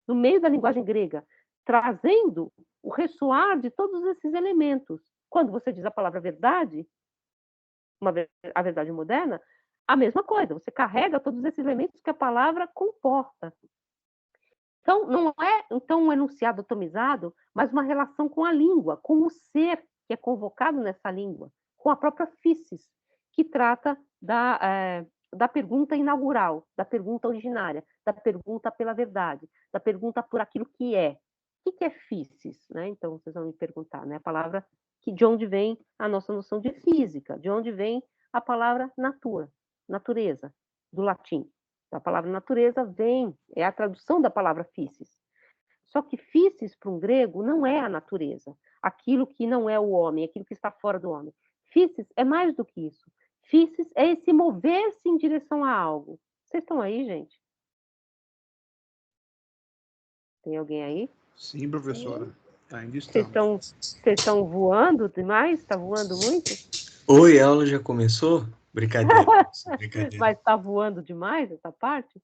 no meio da linguagem grega, trazendo o ressoar de todos esses elementos. Quando você diz a palavra verdade, a verdade moderna, a mesma coisa, você carrega todos esses elementos que a palavra comporta. Então, não é um enunciado atomizado, mas uma relação com a língua, com o ser que é convocado nessa língua, com a própria físis, que trata da pergunta inaugural, da pergunta originária, da pergunta pela verdade, da pergunta por aquilo que é. O que é físis? Né? Então, vocês vão me perguntar, né? A palavra de onde vem a nossa noção de física, de onde vem a palavra natura, natureza, do latim. A palavra natureza é a tradução da palavra físis. Só que físis, para um grego, não é a natureza, aquilo que não é o homem, aquilo que está fora do homem. Físis é mais do que isso. Físis é esse mover-se em direção a algo. Vocês estão aí, gente? Tem alguém aí? Sim, professora. Ainda Vocês estamos. estão voando demais? Está voando muito? Oi, a aula já começou? Brincadeira, brincadeira. Mas está voando demais essa parte?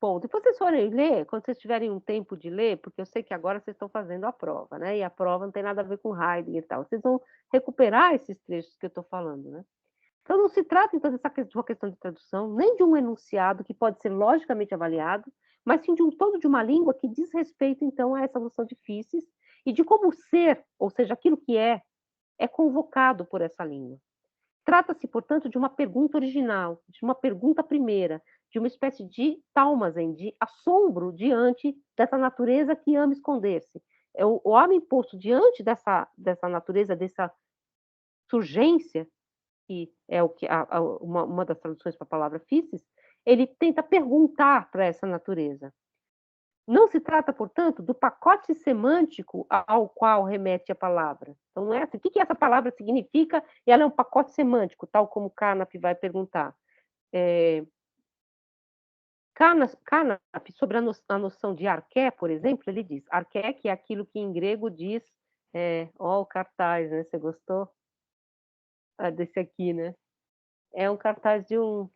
Bom, depois vocês forem ler, quando vocês tiverem um tempo de ler, porque eu sei que agora vocês estão fazendo a prova, né? E a prova não tem nada a ver com Heidegger e tal. Vocês vão recuperar esses trechos que eu estou falando, né? Então, não se trata, então, de uma questão de tradução, nem de um enunciado que pode ser logicamente avaliado, mas sim de um todo de uma língua que diz respeito, então, a essa noção de físis e de como o ser, ou seja, aquilo que é convocado por essa língua. Trata-se, portanto, de uma pergunta original, de uma pergunta primeira, de uma espécie de talmazen, de assombro diante dessa natureza que ama esconder-se. É o homem posto diante dessa natureza, dessa surgência, que é uma das traduções para a palavra físis, ele tenta perguntar para essa natureza. Não se trata, portanto, do pacote semântico ao qual remete a palavra. Então, não é assim, o que essa palavra significa? E ela é um pacote semântico, tal como Carnap vai perguntar. Carnap, sobre a noção de arqué, por exemplo, ele diz, arqué, que é aquilo que em grego diz, o cartaz, né? Você gostou? Desse aqui, né? É um cartaz de um...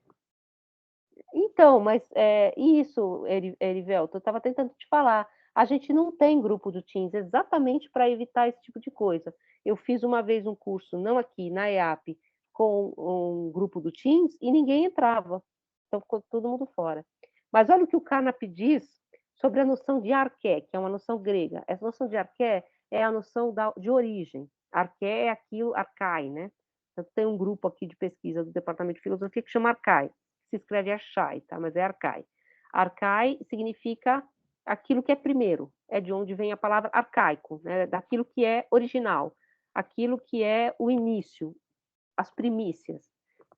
Então, mas isso, Erivelto, eu estava tentando te falar. A gente não tem grupo do Teams exatamente para evitar esse tipo de coisa. Eu fiz uma vez um curso, não aqui, na EAP, com um grupo do Teams e ninguém entrava. Então ficou todo mundo fora. Mas olha o que o Carnap diz sobre a noção de arqué, que é uma noção grega. Essa noção de arqué é a noção de origem. Arqué é aquilo, arcai, né? Então, tem um grupo aqui de pesquisa do Departamento de Filosofia que chama Arcai. Se escreve Achai, tá? Mas é Arcai. Arcai significa aquilo que é primeiro, é de onde vem a palavra arcaico, né? Daquilo que é original, aquilo que é o início, as primícias.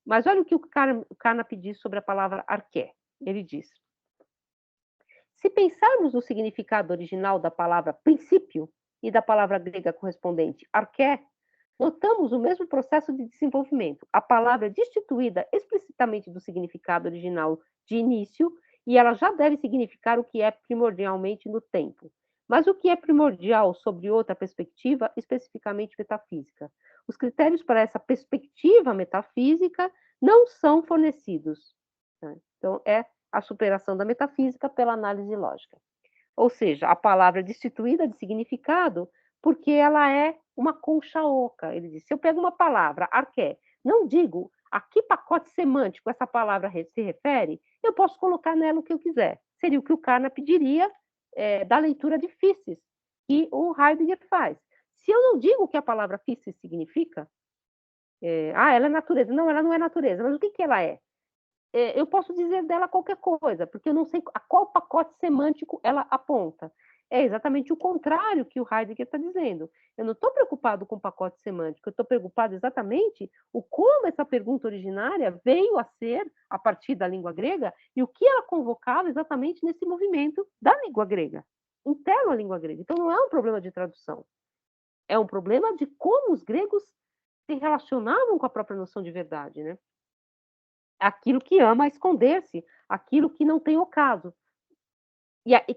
Mas olha o que o Carnap diz sobre a palavra arqué. Ele diz: se pensarmos no significado original da palavra princípio e da palavra grega correspondente arqué, notamos o mesmo processo de desenvolvimento. A palavra é destituída explicitamente do significado original de início e ela já deve significar o que é primordialmente no tempo. Mas o que é primordial sobre outra perspectiva, especificamente metafísica? Os critérios para essa perspectiva metafísica não são fornecidos. Então, é a superação da metafísica pela análise lógica. Ou seja, a palavra é destituída de significado porque ela é uma concha oca. Ele diz, se eu pego uma palavra, arqué, não digo a que pacote semântico essa palavra se refere, eu posso colocar nela o que eu quiser. Seria o que o Carnap pediria da leitura de físis, que o Heidegger faz. Se eu não digo o que a palavra físis significa, ela é natureza. Não, ela não é natureza, mas o que ela é? eu posso dizer dela qualquer coisa, porque eu não sei a qual pacote semântico ela aponta. É exatamente o contrário que o Heidegger está dizendo. Eu não estou preocupado com o pacote semântico, eu estou preocupado exatamente o como essa pergunta originária veio a ser a partir da língua grega e o que ela convocava exatamente nesse movimento da língua grega, interno à língua grega. Então não é um problema de tradução, é um problema de como os gregos se relacionavam com a própria noção de verdade, né? Aquilo que ama esconder-se, aquilo que não tem ocaso.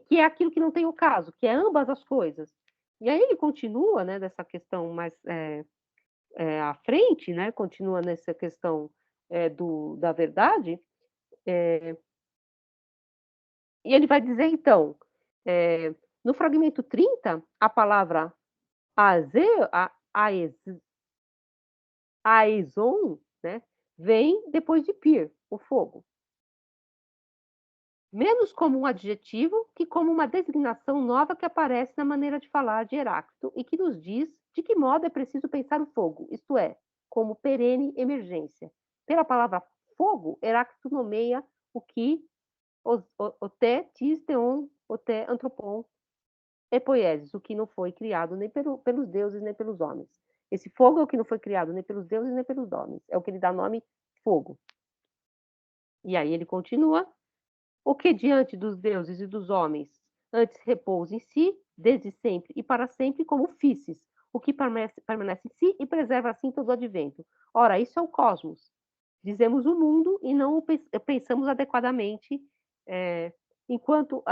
Que é aquilo que não tem ocaso, que é ambas as coisas. E aí ele continua, né, dessa questão mais à frente, né, continua nessa questão da verdade, e ele vai dizer, então, no fragmento 30, a palavra aezon, né, vem depois de pir, o fogo. Menos como um adjetivo que como uma designação nova que aparece na maneira de falar de Heráclito e que nos diz de que modo é preciso pensar o fogo, isto é, como perene emergência. Pela palavra fogo, Heráclito nomeia o que o te, tis, teon, o te, antropon, e poiesis, o que não foi criado nem pelos deuses nem pelos homens. Esse fogo é o que não foi criado nem pelos deuses nem pelos homens. É o que ele dá nome fogo. E aí ele continua. O que diante dos deuses e dos homens antes repousa em si, desde sempre e para sempre, como fices, o que permanece em si e preserva assim todo o advento. Ora, isso é o cosmos. Dizemos o mundo e não o pensamos adequadamente, enquanto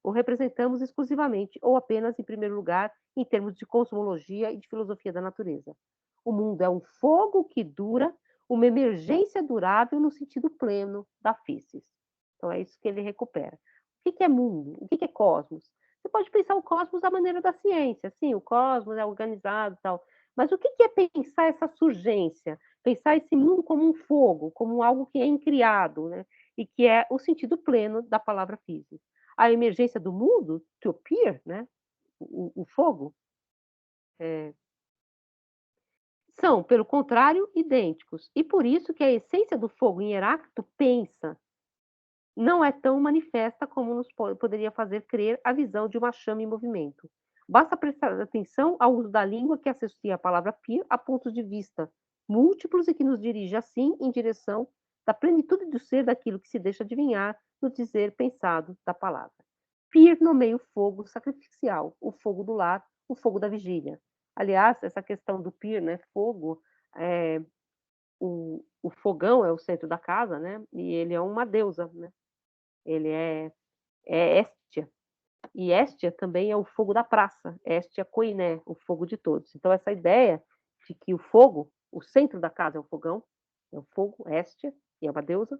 o representamos exclusivamente ou apenas, em primeiro lugar, em termos de cosmologia e de filosofia da natureza. O mundo é um fogo que dura, uma emergência durável no sentido pleno da fices. Então, é isso que ele recupera. O que é mundo? O que é cosmos? Você pode pensar o cosmos da maneira da ciência. Sim, o cosmos é organizado e tal. Mas o que é pensar essa surgência? Pensar esse mundo como um fogo, como algo que é incriado, né? E que é o sentido pleno da palavra física. A emergência do mundo, to appear, né? O fogo, são, pelo contrário, idênticos. E por isso que a essência do fogo em Heráclito pensa, não é tão manifesta como nos poderia fazer crer a visão de uma chama em movimento. Basta prestar atenção ao uso da língua que associa a palavra pir a pontos de vista múltiplos e que nos dirige, assim, em direção da plenitude do ser daquilo que se deixa adivinhar no dizer pensado da palavra. Pir nomeia o fogo sacrificial, o fogo do lar, o fogo da vigília. Aliás, essa questão do pir, né, fogo, o fogão é o centro da casa, né, e ele é uma deusa, né, ele é Hestia. E Hestia também é o fogo da praça, Hestia Koiné, o fogo de todos. Então, essa ideia de que o fogo, o centro da casa é o fogão, é o fogo, Hestia, e é uma deusa,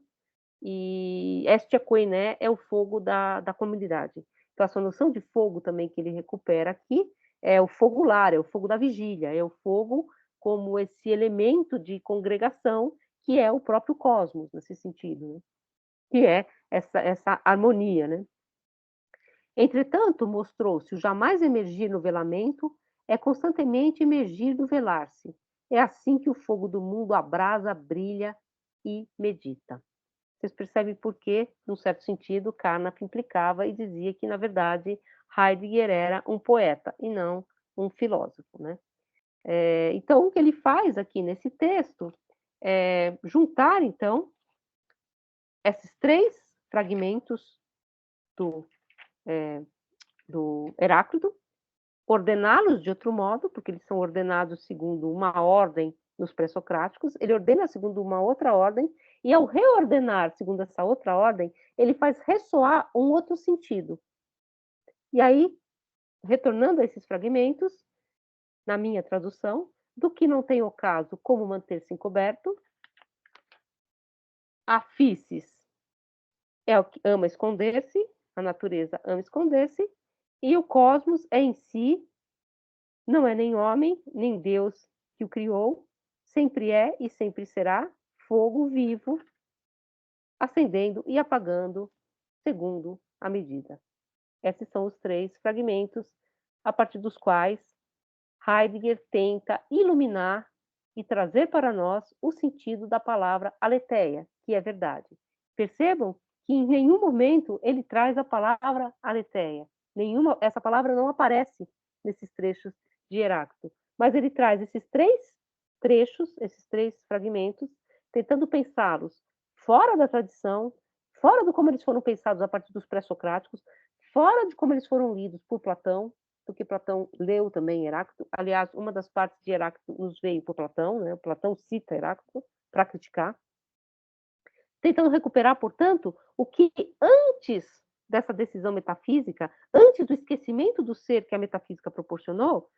e Hestia Koiné é o fogo da comunidade. Então, essa noção de fogo também que ele recupera aqui é o fogo lar, é o fogo da vigília, é o fogo como esse elemento de congregação que é o próprio cosmos, nesse sentido, né? Que é essa harmonia, né? Entretanto, mostrou-se o jamais emergir no velamento é constantemente emergir do velar-se. É assim que o fogo do mundo abrasa, brilha e medita. Vocês percebem por que, num certo sentido, Carnap implicava e dizia que, na verdade, Heidegger era um poeta e não um filósofo, né? Então, o que ele faz aqui nesse texto é juntar, então, esses três fragmentos do Heráclito, ordená-los de outro modo, porque eles são ordenados segundo uma ordem nos pré-socráticos, ele ordena segundo uma outra ordem, e ao reordenar segundo essa outra ordem, ele faz ressoar um outro sentido. E aí, retornando a esses fragmentos, na minha tradução, do que não tem ocaso como manter-se encoberto, a physis é o que ama esconder-se, a natureza ama esconder-se, e o cosmos é em si, não é nem homem, nem Deus que o criou, sempre é e sempre será fogo vivo, acendendo e apagando segundo a medida. Esses são os três fragmentos a partir dos quais Heidegger tenta iluminar e trazer para nós o sentido da palavra aletheia, que é verdade. Percebam que em nenhum momento ele traz a palavra aletheia. Essa palavra não aparece nesses trechos de Heráclito, mas ele traz esses 3 trechos, esses 3 fragmentos, tentando pensá-los fora da tradição, fora de como eles foram pensados a partir dos pré-socráticos, fora de como eles foram lidos por Platão, porque Platão leu também Heráclito. Aliás, uma das partes de Heráclito nos veio por Platão, né? Platão cita Heráclito para criticar. Tentando recuperar, portanto, o que antes dessa decisão metafísica, antes do esquecimento do ser que a metafísica proporcionou,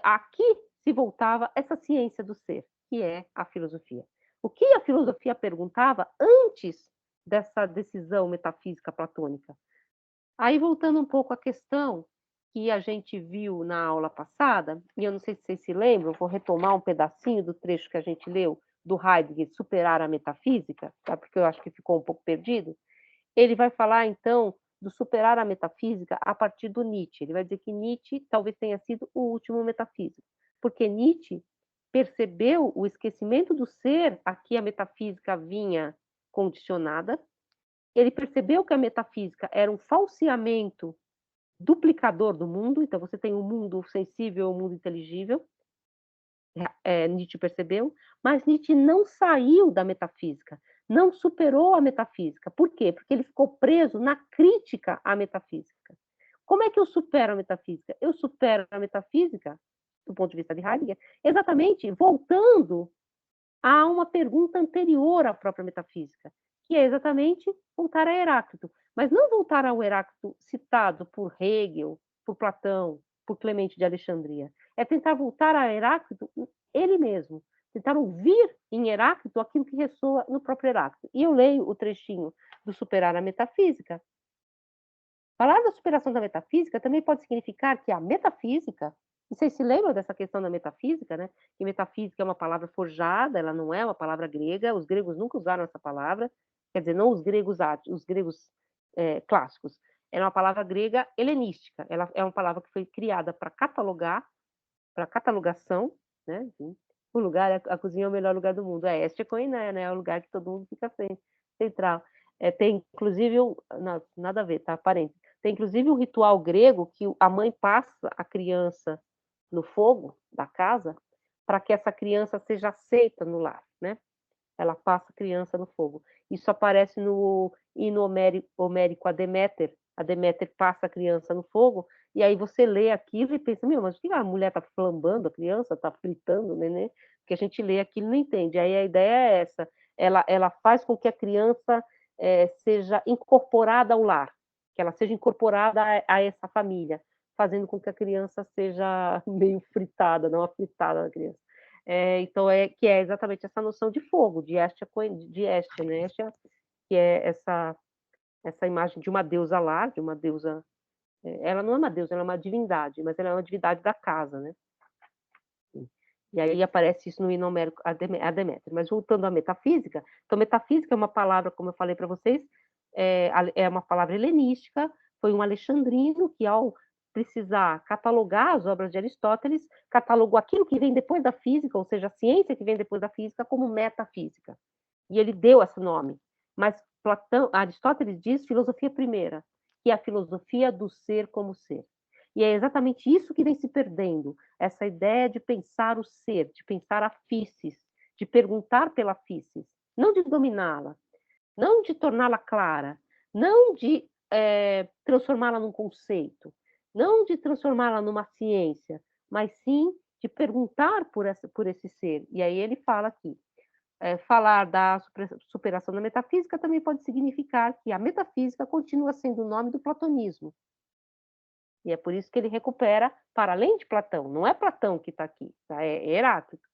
aqui se voltava essa ciência do ser, que é a filosofia. O que a filosofia perguntava antes dessa decisão metafísica platônica? Aí, voltando um pouco à questão que a gente viu na aula passada, e eu não sei se vocês se lembram, vou retomar um pedacinho do trecho que a gente leu, do Heidegger, Superar a Metafísica, tá? Porque eu acho que ficou um pouco perdido. Ele vai falar, então, do superar a metafísica a partir do Nietzsche. Ele vai dizer que Nietzsche talvez tenha sido o último metafísico, porque Nietzsche percebeu o esquecimento do ser a que a metafísica vinha condicionada. Ele percebeu que a metafísica era um falseamento duplicador do mundo, então você tem o mundo sensível e o mundo inteligível, Nietzsche percebeu, mas Nietzsche não saiu da metafísica, não superou a metafísica. Por quê? Porque ele ficou preso na crítica à metafísica. Como é que eu supero a metafísica? Eu supero a metafísica, do ponto de vista de Heidegger, exatamente voltando a uma pergunta anterior à própria metafísica, que é exatamente voltar a Heráclito, mas não voltar ao Heráclito citado por Hegel, por Platão, por Clemente de Alexandria. É tentar voltar a Heráclito ele mesmo, tentar ouvir em Heráclito aquilo que ressoa no próprio Heráclito. E eu leio o trechinho do Superar a Metafísica. Falar da superação da metafísica também pode significar que a metafísica, e vocês se lembram dessa questão da metafísica, né? Que metafísica é uma palavra forjada, ela não é uma palavra grega, os gregos nunca usaram essa palavra, quer dizer, não os gregos clássicos, era uma palavra grega helenística, ela é uma palavra que foi criada para catalogar, para catalogação, né? Enfim, o lugar, a cozinha é o melhor lugar do mundo, este é Koiné, né? É o lugar que todo mundo fica central. Tem, inclusive, nada a ver, tá? Parênteses. Tem, inclusive, um ritual grego que a mãe passa a criança no fogo da casa para que essa criança seja aceita no lar, né? Ela passa a criança no fogo. Isso aparece no hino homérico a Deméter. A Deméter passa a criança no fogo, e aí você lê aquilo e pensa, meu, mas o que a mulher está flambando a criança, está fritando o neném? Porque a gente lê aquilo e não entende. Aí a ideia é essa, ela faz com que a criança seja incorporada ao lar, que ela seja incorporada a essa família, fazendo com que a criança seja meio fritada, não a fritada da criança. Então, que é exatamente essa noção de fogo, de Hestia, né? Hestia, que é essa imagem de uma deusa lá, de uma deusa... ela não é uma deusa, ela é uma divindade, mas ela é uma divindade da casa, né? E aí aparece isso no hino homérico a Deméter. Mas voltando à metafísica, então metafísica é uma palavra, como eu falei para vocês, é uma palavra helenística, foi um alexandrino que, ao precisar catalogar as obras de Aristóteles, catalogou aquilo que vem depois da física, ou seja, a ciência que vem depois da física, como metafísica. E ele deu esse nome. Mas Aristóteles diz filosofia primeira, que é a filosofia do ser como ser. E é exatamente isso que vem se perdendo, essa ideia de pensar o ser, de pensar a physis, de perguntar pela physis, não de dominá-la, não de torná-la clara, não de transformá-la num conceito, não de transformá-la numa ciência, mas sim de perguntar por esse ser. E aí ele fala aqui, falar da superação da metafísica também pode significar que a metafísica continua sendo o nome do platonismo. E é por isso que ele recupera para além de Platão. Não é Platão que está aqui, tá? É Heráclito.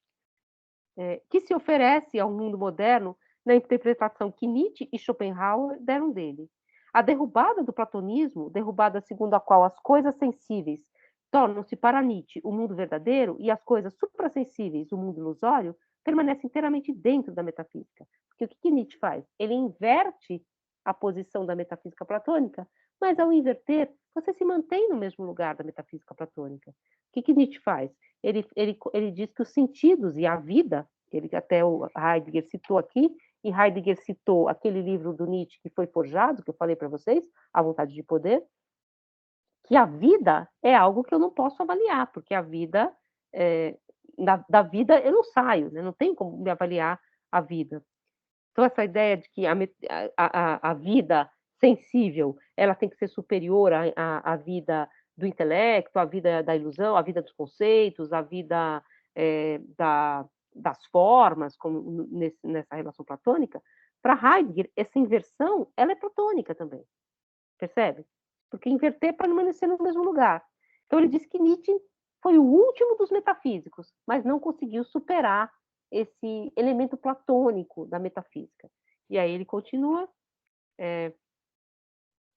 Que se oferece ao mundo moderno na interpretação que Nietzsche e Schopenhauer deram dele. A derrubada do platonismo, derrubada segundo a qual as coisas sensíveis tornam-se para Nietzsche o mundo verdadeiro e as coisas suprassensíveis o mundo ilusório, permanece inteiramente dentro da metafísica. Porque o que Nietzsche faz? Ele inverte a posição da metafísica platônica, mas ao inverter, você se mantém no mesmo lugar da metafísica platônica. O que Nietzsche faz? Ele diz que os sentidos e a vida, ele até o Heidegger citou aqui, e Heidegger citou aquele livro do Nietzsche que foi forjado, que eu falei para vocês, A Vontade de Poder, que a vida é algo que eu não posso avaliar, porque a vida, da vida eu não saio, né? Não tenho como me avaliar a vida. Então, essa ideia de que a vida sensível ela tem que ser superior à vida do intelecto, à vida da ilusão, à vida dos conceitos, à vida das formas, como nessa relação platônica, para Heidegger, essa inversão ela é platônica também, percebe? Porque inverter é permanecer no mesmo lugar. Então, ele diz que Nietzsche foi o último dos metafísicos, mas não conseguiu superar esse elemento platônico da metafísica. E aí ele continua.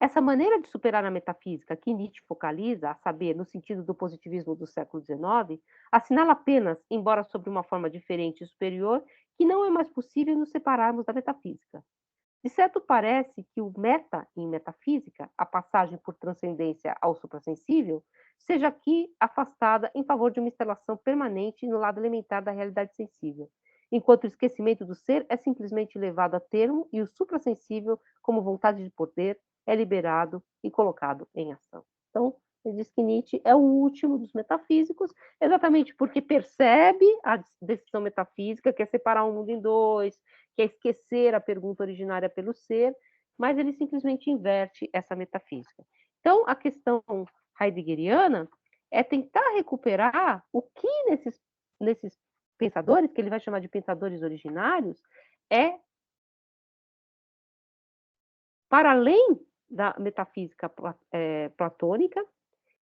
Essa maneira de superar a metafísica que Nietzsche focaliza, a saber, no sentido do positivismo do século XIX, assinala apenas, embora sob uma forma diferente e superior, que não é mais possível nos separarmos da metafísica. De certo parece que o meta em metafísica, a passagem por transcendência ao suprassensível, seja aqui afastada em favor de uma instalação permanente no lado elementar da realidade sensível, enquanto o esquecimento do ser é simplesmente levado a termo e o suprassensível, como vontade de poder, é liberado e colocado em ação. Então, ele diz que Nietzsche é o último dos metafísicos, exatamente porque percebe a decisão metafísica, que é separar o mundo em dois, que é esquecer a pergunta originária pelo ser, mas ele simplesmente inverte essa metafísica. Então, a questão heideggeriana é tentar recuperar o que nesses pensadores, que ele vai chamar de pensadores originários, é para além da metafísica platônica,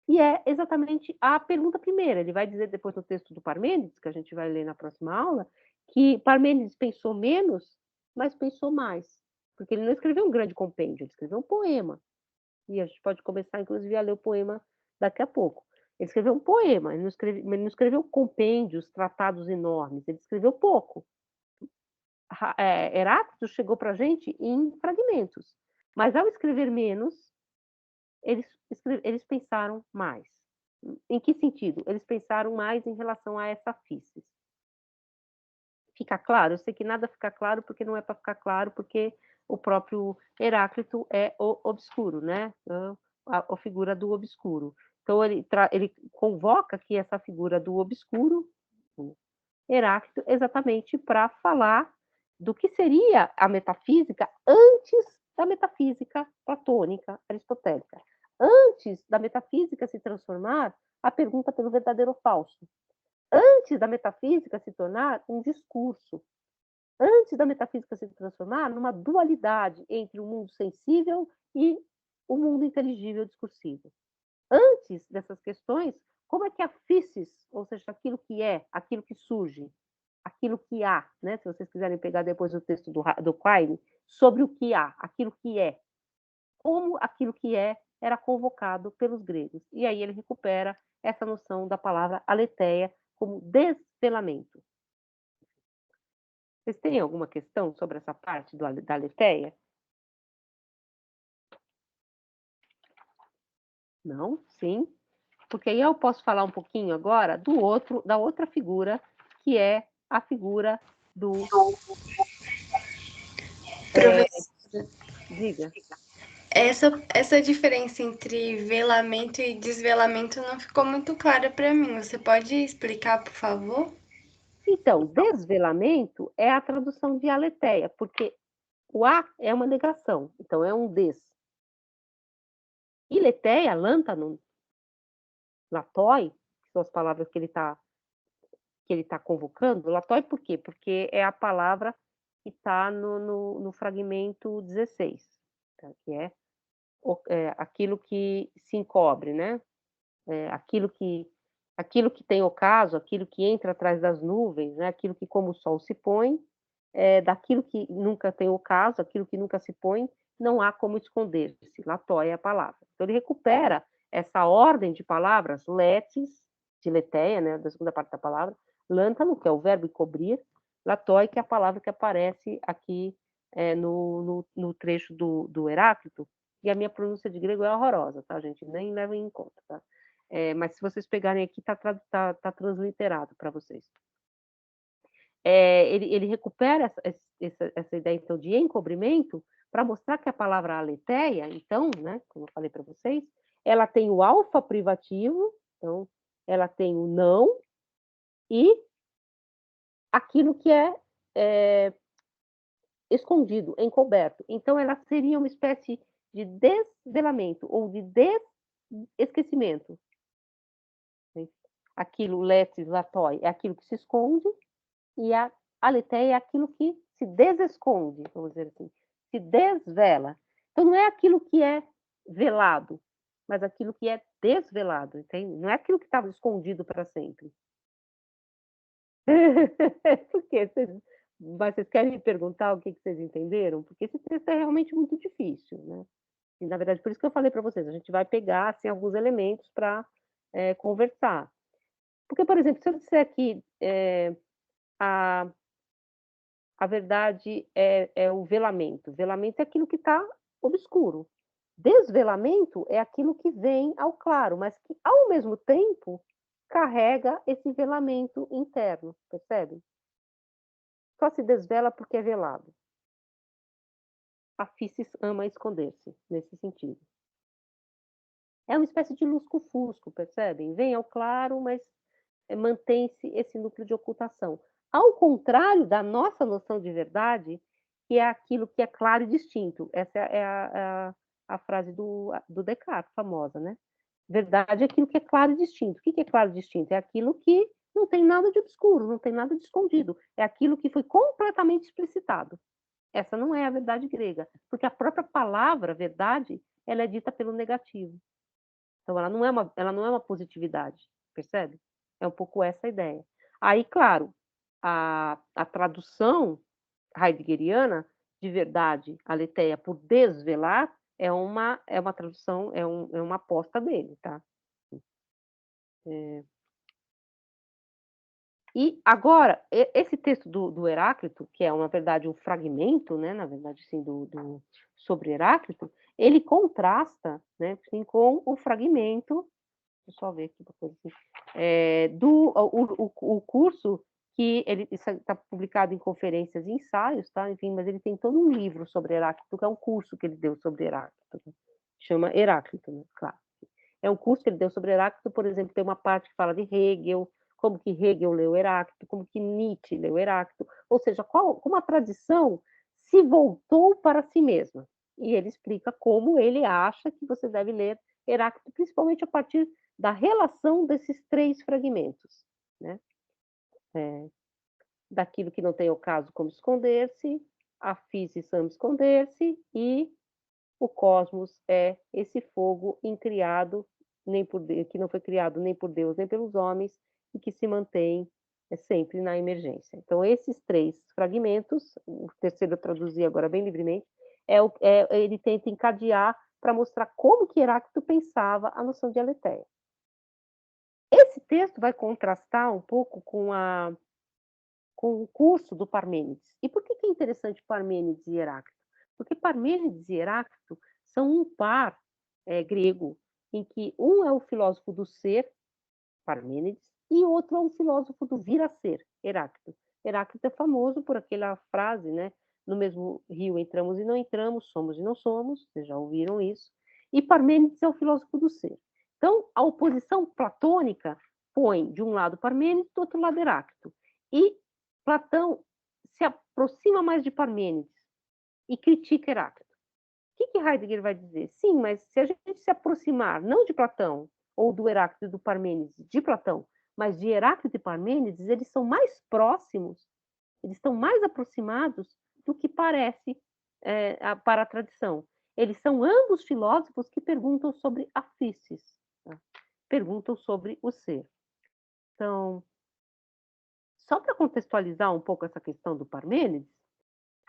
e é exatamente a pergunta primeira. Ele vai dizer depois no texto do Parmênides, que a gente vai ler na próxima aula, que Parmênides pensou menos, mas pensou mais. Porque ele não escreveu um grande compêndio, ele escreveu um poema. E a gente pode começar, inclusive, a ler o poema daqui a pouco. Ele escreveu um poema, ele não escreveu compêndios, tratados enormes, ele escreveu pouco. Heráclito chegou para a gente em fragmentos. Mas ao escrever menos, eles pensaram mais. Em que sentido? Eles pensaram mais em relação a essa physis. Fica claro? Eu sei que nada fica claro porque não é para ficar claro, porque o próprio Heráclito é o obscuro, né? A figura do obscuro. Então, ele convoca aqui essa figura do obscuro, Heráclito, exatamente para falar do que seria a metafísica antes da metafísica platônica, aristotélica. Antes da metafísica se transformar a pergunta pelo verdadeiro ou falso. Antes da metafísica se tornar um discurso. Antes da metafísica se transformar numa dualidade entre o mundo sensível e o mundo inteligível discursivo. Antes dessas questões, como é que a physis, ou seja, aquilo que é, aquilo que surge, aquilo que há, né? Se vocês quiserem pegar depois o texto do Quine, sobre o que há, aquilo que é, como aquilo que é era convocado pelos gregos. E aí ele recupera essa noção da palavra aletheia como desvelamento. Vocês têm alguma questão sobre essa parte da aletheia? Não? Sim? Porque aí eu posso falar um pouquinho agora da outra figura, que é a figura do... Professora, diga. essa diferença entre velamento e desvelamento não ficou muito clara para mim. Você pode explicar, por favor? Então, desvelamento é a tradução de aletheia, porque o a é uma negação, então é um des. E letheia, lântano, latoi, que são as palavras que ele tá convocando. Latoi por quê? Porque é a palavra que está no fragmento 16, tá? Que é aquilo que se encobre, né? Aquilo que tem ocaso, aquilo que entra atrás das nuvens, né? Aquilo que como o sol se põe, daquilo que nunca tem ocaso, aquilo que nunca se põe, não há como esconder-se. Latoi é a palavra. Então ele recupera essa ordem de palavras, letes, de leteia, né? Da segunda parte da palavra, lântano, que é o verbo cobrir, latoi, que é a palavra que aparece aqui no trecho do Heráclito, e a minha pronúncia de grego é horrorosa, tá, gente? Nem levem em conta, tá? Mas se vocês pegarem aqui, tá transliterado para vocês. ele recupera essa ideia, então, de encobrimento, para mostrar que a palavra aletheia, então, né, como eu falei para vocês, ela tem o alfa privativo, então, ela tem o não e aquilo que é escondido, encoberto. Então, ela seria uma espécie de desvelamento ou de esquecimento. Aquilo, letes, latoi, é aquilo que se esconde, e a aletheia é aquilo que se desesconde, vamos dizer assim, se desvela. Então, não é aquilo que é velado, mas aquilo que é desvelado, entende? Não é aquilo que estava escondido para sempre. Por quê? Mas vocês querem me perguntar o que vocês entenderam? Porque esse texto é realmente muito difícil, né? E, na verdade, por isso que eu falei para vocês, a gente vai pegar assim, alguns elementos para conversar. Porque, por exemplo, se eu disser que a verdade é o velamento. Velamento é aquilo que está obscuro. Desvelamento é aquilo que vem ao claro, mas que, ao mesmo tempo, carrega esse velamento interno, percebe? Só se desvela porque é velado. A Físis ama esconder-se, nesse sentido. É uma espécie de lusco-fusco, percebem? Vem ao claro, mas mantém-se esse núcleo de ocultação. Ao contrário da nossa noção de verdade, que é aquilo que é claro e distinto. Essa é a frase do Descartes, famosa, né? Verdade é aquilo que é claro e distinto. O que é claro e distinto? É aquilo que não tem nada de obscuro, não tem nada de escondido. É aquilo que foi completamente explicitado. Essa não é a verdade grega, porque a própria palavra verdade, ela é dita pelo negativo. Então, ela não é uma positividade, percebe? É um pouco essa a ideia. Aí, claro, a tradução heideggeriana de verdade, aletheia, por desvelar, é uma tradução, é uma aposta dele, tá? E agora, esse texto do Heráclito, que é, na verdade, um fragmento, né, na verdade, assim, sobre Heráclito, ele contrasta, né, assim, com o fragmento, deixa eu só ver aqui uma coisa assim, o curso que ele está publicado em conferências e ensaios, tá? Enfim, mas ele tem todo um livro sobre Heráclito, que é um curso que ele deu sobre Heráclito, né? Chama Heráclito, né? Claro. É um curso que ele deu sobre Heráclito, por exemplo, tem uma parte que fala de Hegel, como que Hegel leu Heráclito, como que Nietzsche leu Heráclito, ou seja, como a tradição se voltou para si mesma. E ele explica como ele acha que você deve ler Heráclito, principalmente a partir da relação desses três fragmentos, né? Daquilo que não tem ocaso como esconder-se, a Físis ama esconder-se, e o cosmos é esse fogo incriado, que não foi criado nem por Deus nem pelos homens, e que se mantém sempre na emergência. Então, esses três fragmentos, o terceiro eu traduzi agora bem livremente, ele tenta encadear para mostrar como que Heráclito pensava a noção de aletheia. Esse texto vai contrastar um pouco com o curso do Parmênides. E por que é interessante Parmênides e Heráclito? Porque Parmênides e Heráclito são um par grego, em que um é o filósofo do ser, Parmênides, e o outro é um filósofo do vir a ser, Heráclito. Heráclito é famoso por aquela frase, né? No mesmo rio entramos e não entramos, somos e não somos, vocês já ouviram isso. E Parmênides é o filósofo do ser. Então, a oposição platônica põe de um lado Parmênides, do outro lado Heráclito. E Platão se aproxima mais de Parmênides e critica Heráclito. O que Heidegger vai dizer? Sim, mas se a gente se aproximar não de Platão, ou do Heráclito e do Parmênides, de Platão, mas de Heráclito e Parmênides, eles são mais próximos, eles estão mais aproximados do que parece para a tradição. Eles são ambos filósofos que perguntam sobre a Físis, tá? Perguntam sobre o ser. Então, só para contextualizar um pouco essa questão do Parmênides,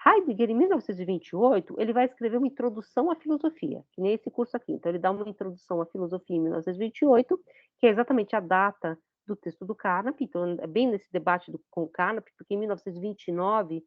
Heidegger, em 1928, ele vai escrever uma introdução à filosofia, que nem esse curso aqui. Então, ele dá uma introdução à filosofia em 1928, que é exatamente a data do texto do Carnap. Então, é bem nesse debate com o Carnap, porque em 1929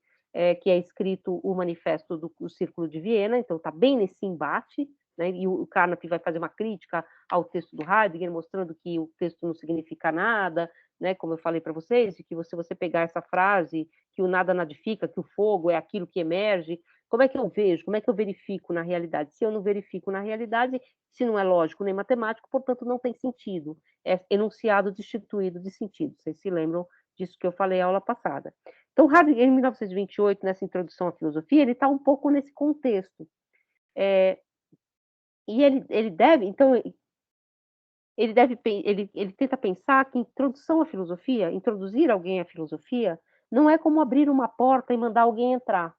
que é escrito o manifesto do Círculo de Viena, então está bem nesse embate, né? E o Carnap vai fazer uma crítica ao texto do Heidegger, mostrando que o texto não significa nada, né, como eu falei para vocês, de que você pegar essa frase, que o nada nadifica, que o fogo é aquilo que emerge, como é que eu vejo, como é que eu verifico na realidade? Se eu não verifico na realidade, se não é lógico nem matemático, portanto não tem sentido, é enunciado destituído de sentido. Vocês se lembram disso que eu falei na aula passada. Então, Heidegger, em 1928, nessa introdução à filosofia, ele está um pouco nesse contexto. E ele deve, então, ele tenta pensar que introdução à filosofia, introduzir alguém à filosofia, não é como abrir uma porta e mandar alguém entrar.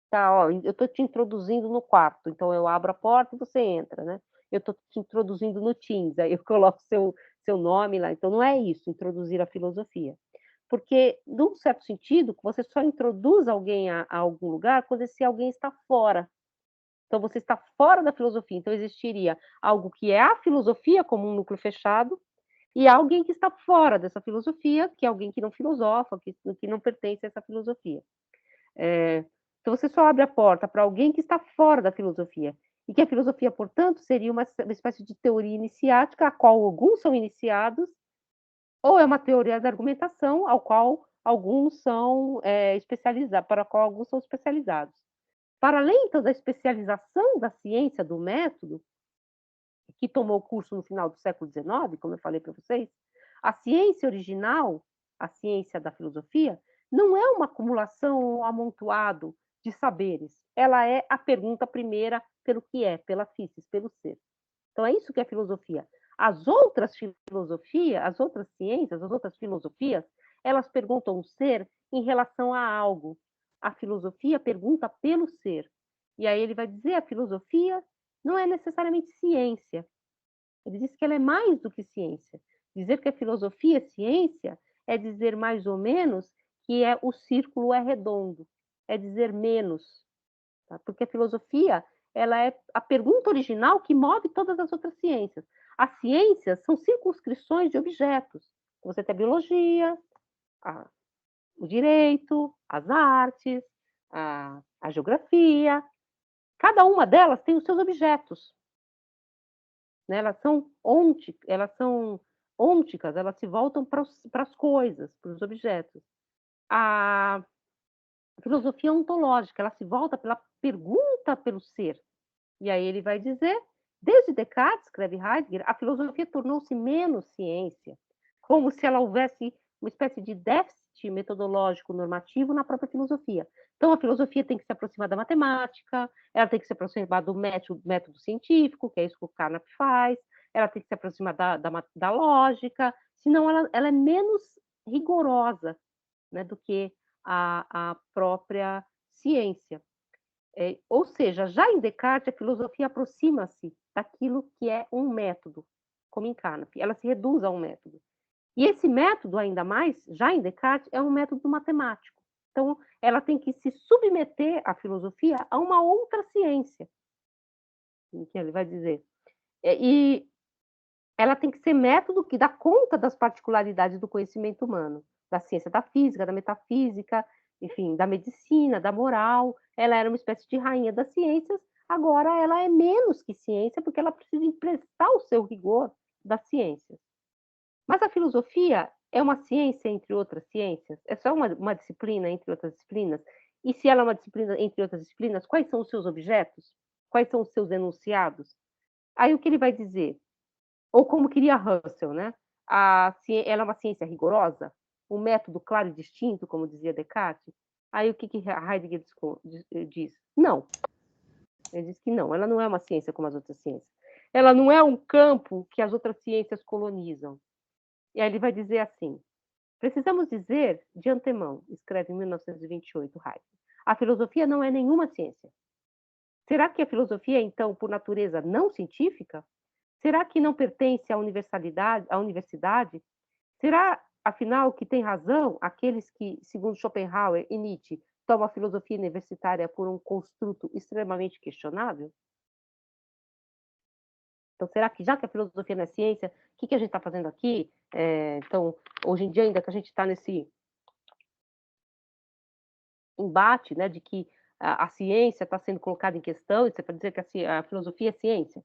Tá, ó, eu estou te introduzindo no quarto, então eu abro a porta e você entra, né? Eu estou te introduzindo no Teams, aí eu coloco seu nome lá. Então não é isso, introduzir a filosofia. Porque, num certo sentido, você só introduz alguém a algum lugar quando esse alguém está fora. Então, você está fora da filosofia. Então, existiria algo que é a filosofia, como um núcleo fechado, e alguém que está fora dessa filosofia, que é alguém que não filosofa, que não pertence a essa filosofia. Então, você só abre a porta para alguém que está fora da filosofia. E que a filosofia, portanto, seria uma espécie de teoria iniciática, a qual alguns são iniciados, ou é uma teoria da argumentação, ao qual alguns são especializados, para a qual alguns são especializados. Para além, então, da especialização da ciência do método, que tomou curso no final do século XIX, como eu falei para vocês, a ciência original, a ciência da filosofia, não é uma acumulação, um amontoado de saberes. Ela é a pergunta primeira pelo que é, pela physis, pelo ser. Então, é isso que é filosofia. As outras filosofias, as outras ciências, as outras filosofias, elas perguntam o ser em relação a algo. A filosofia pergunta pelo ser. E aí ele vai dizer, a filosofia não é necessariamente ciência. Ele diz que ela é mais do que ciência. Dizer que a filosofia é ciência é dizer mais ou menos que o círculo é redondo. É dizer menos. Tá? Porque a filosofia ela é a pergunta original que move todas as outras ciências. As ciências são circunscrições de objetos. Você tem a biologia, o direito, as artes, a geografia. Cada uma delas tem os seus objetos. Né? Elas são ônticas, elas se voltam para as coisas, para os objetos. A filosofia ontológica, ela se volta pela pergunta pelo ser. E aí ele vai dizer, desde Descartes, escreve Heidegger, a filosofia tornou-se menos ciência, como se ela houvesse uma espécie de déficit metodológico normativo na própria filosofia. Então, a filosofia tem que se aproximar da matemática, ela tem que se aproximar do método científico, que é isso que o Carnap faz, ela tem que se aproximar da lógica, senão ela é menos rigorosa, né, do que a própria ciência. Ou seja, já em Descartes, a filosofia aproxima-se daquilo que é um método, como em Carnap. Ela se reduz a um método. E esse método, ainda mais, já em Descartes, é um método matemático. Então, ela tem que se submeter, a filosofia, a uma outra ciência, que ele vai dizer. E ela tem que ser método que dá conta das particularidades do conhecimento humano, da ciência da física, da metafísica, enfim, da medicina, da moral. Ela era uma espécie de rainha das ciências, agora ela é menos que ciência, porque ela precisa emprestar o seu rigor das ciências. Mas a filosofia é uma ciência entre outras ciências? É só uma disciplina entre outras disciplinas? E se ela é uma disciplina entre outras disciplinas, quais são os seus objetos? Quais são os seus enunciados? Aí o que ele vai dizer? Ou como queria Russell, né? Ela é uma ciência rigorosa? Um método claro e distinto, como dizia Descartes? Aí o que Heidegger diz? Não. Ele diz que não, ela não é uma ciência como as outras ciências. Ela não é um campo que as outras ciências colonizam. E aí ele vai dizer assim, precisamos dizer de antemão, escreve em 1928 Heidegger, a filosofia não é nenhuma ciência. Será que a filosofia é, então, por natureza, não científica? Será que não pertence à universidade? Será, afinal, que tem razão aqueles que, segundo Schopenhauer e Nietzsche, tomam a filosofia universitária por um construto extremamente questionável? Então, será que, já que a filosofia não é ciência, o que a gente está fazendo aqui? Então, hoje em dia, ainda que a gente está nesse embate, né, de que a ciência está sendo colocada em questão, isso é para dizer que a filosofia é ciência.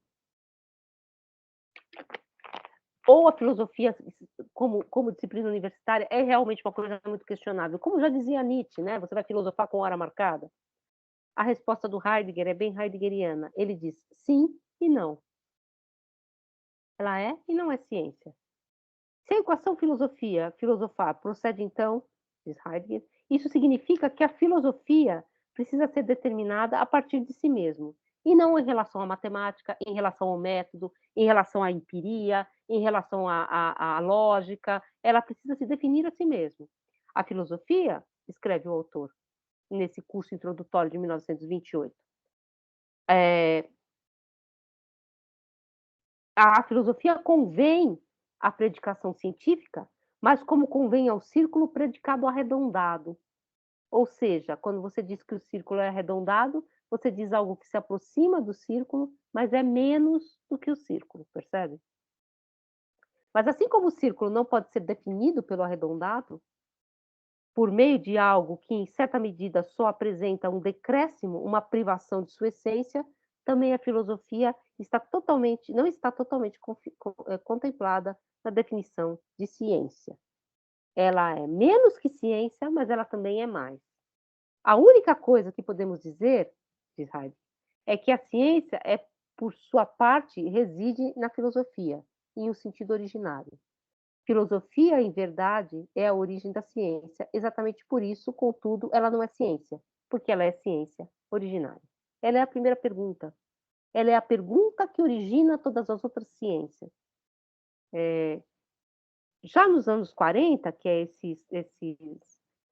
ou a filosofia como disciplina universitária é realmente uma coisa muito questionável. Como já dizia Nietzsche, né? Você vai filosofar com hora marcada? A resposta do Heidegger é bem heideggeriana. Ele diz sim e não. Ela é e não é ciência. Se a equação filosofar procede então, diz Heidegger, isso significa que a filosofia precisa ser determinada a partir de si mesmo, e não em relação à matemática, em relação ao método, em relação à empiria, em relação à lógica. Ela precisa se definir a si mesma. A filosofia, escreve o autor, nesse curso introdutório de 1928, a filosofia convém à predicação científica, mas como convém ao círculo predicado arredondado. Ou seja, quando você diz que o círculo é arredondado, você diz algo que se aproxima do círculo, mas é menos do que o círculo, percebe? Mas assim como o círculo não pode ser definido pelo arredondado, por meio de algo que, em certa medida, só apresenta um decréscimo, uma privação de sua essência, também a filosofia não está totalmente contemplada na definição de ciência. Ela é menos que ciência, mas ela também é mais. A única coisa que podemos dizer, diz Heidegger, é que a ciência por sua parte, reside na filosofia, em um sentido originário. Filosofia, em verdade, é a origem da ciência. Exatamente por isso, contudo, ela não é ciência, porque ela é ciência originária. Ela é a primeira pergunta. Ela é a pergunta que origina todas as outras ciências. Já nos anos 40, que é esses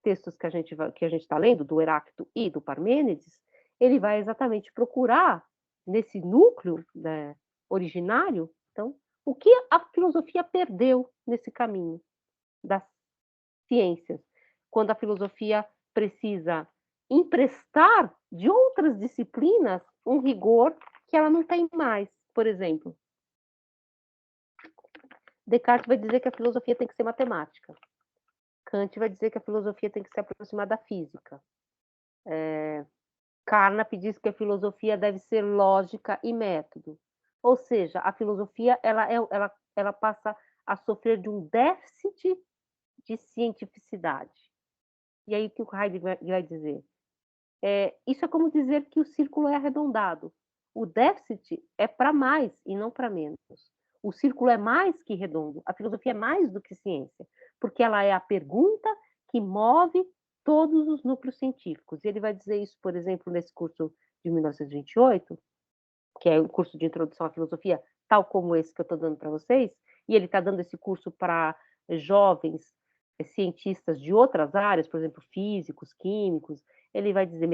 textos que a gente está lendo, do Heráclito e do Parmênides, ele vai exatamente procurar, nesse núcleo, né, originário, então, o que a filosofia perdeu nesse caminho das ciências, quando a filosofia precisa emprestar de outras disciplinas um rigor que ela não tem mais. Por exemplo, Descartes vai dizer que a filosofia tem que ser matemática. Kant vai dizer que a filosofia tem que se aproximar da física. Carnap diz que a filosofia deve ser lógica e método. Ou seja, a filosofia ela passa a sofrer de um déficit de cientificidade. E aí o que o Heidegger vai dizer? Isso é como dizer que o círculo é arredondado. O déficit é para mais e não para menos. O círculo é mais que redondo. A filosofia é mais do que ciência, porque ela é a pergunta que move todos os núcleos científicos. E ele vai dizer isso, por exemplo, nesse curso de 1928, que é o curso de introdução à filosofia, tal como esse que eu estou dando para vocês, e ele está dando esse curso para jovens cientistas de outras áreas, por exemplo, físicos, químicos, ele vai dizer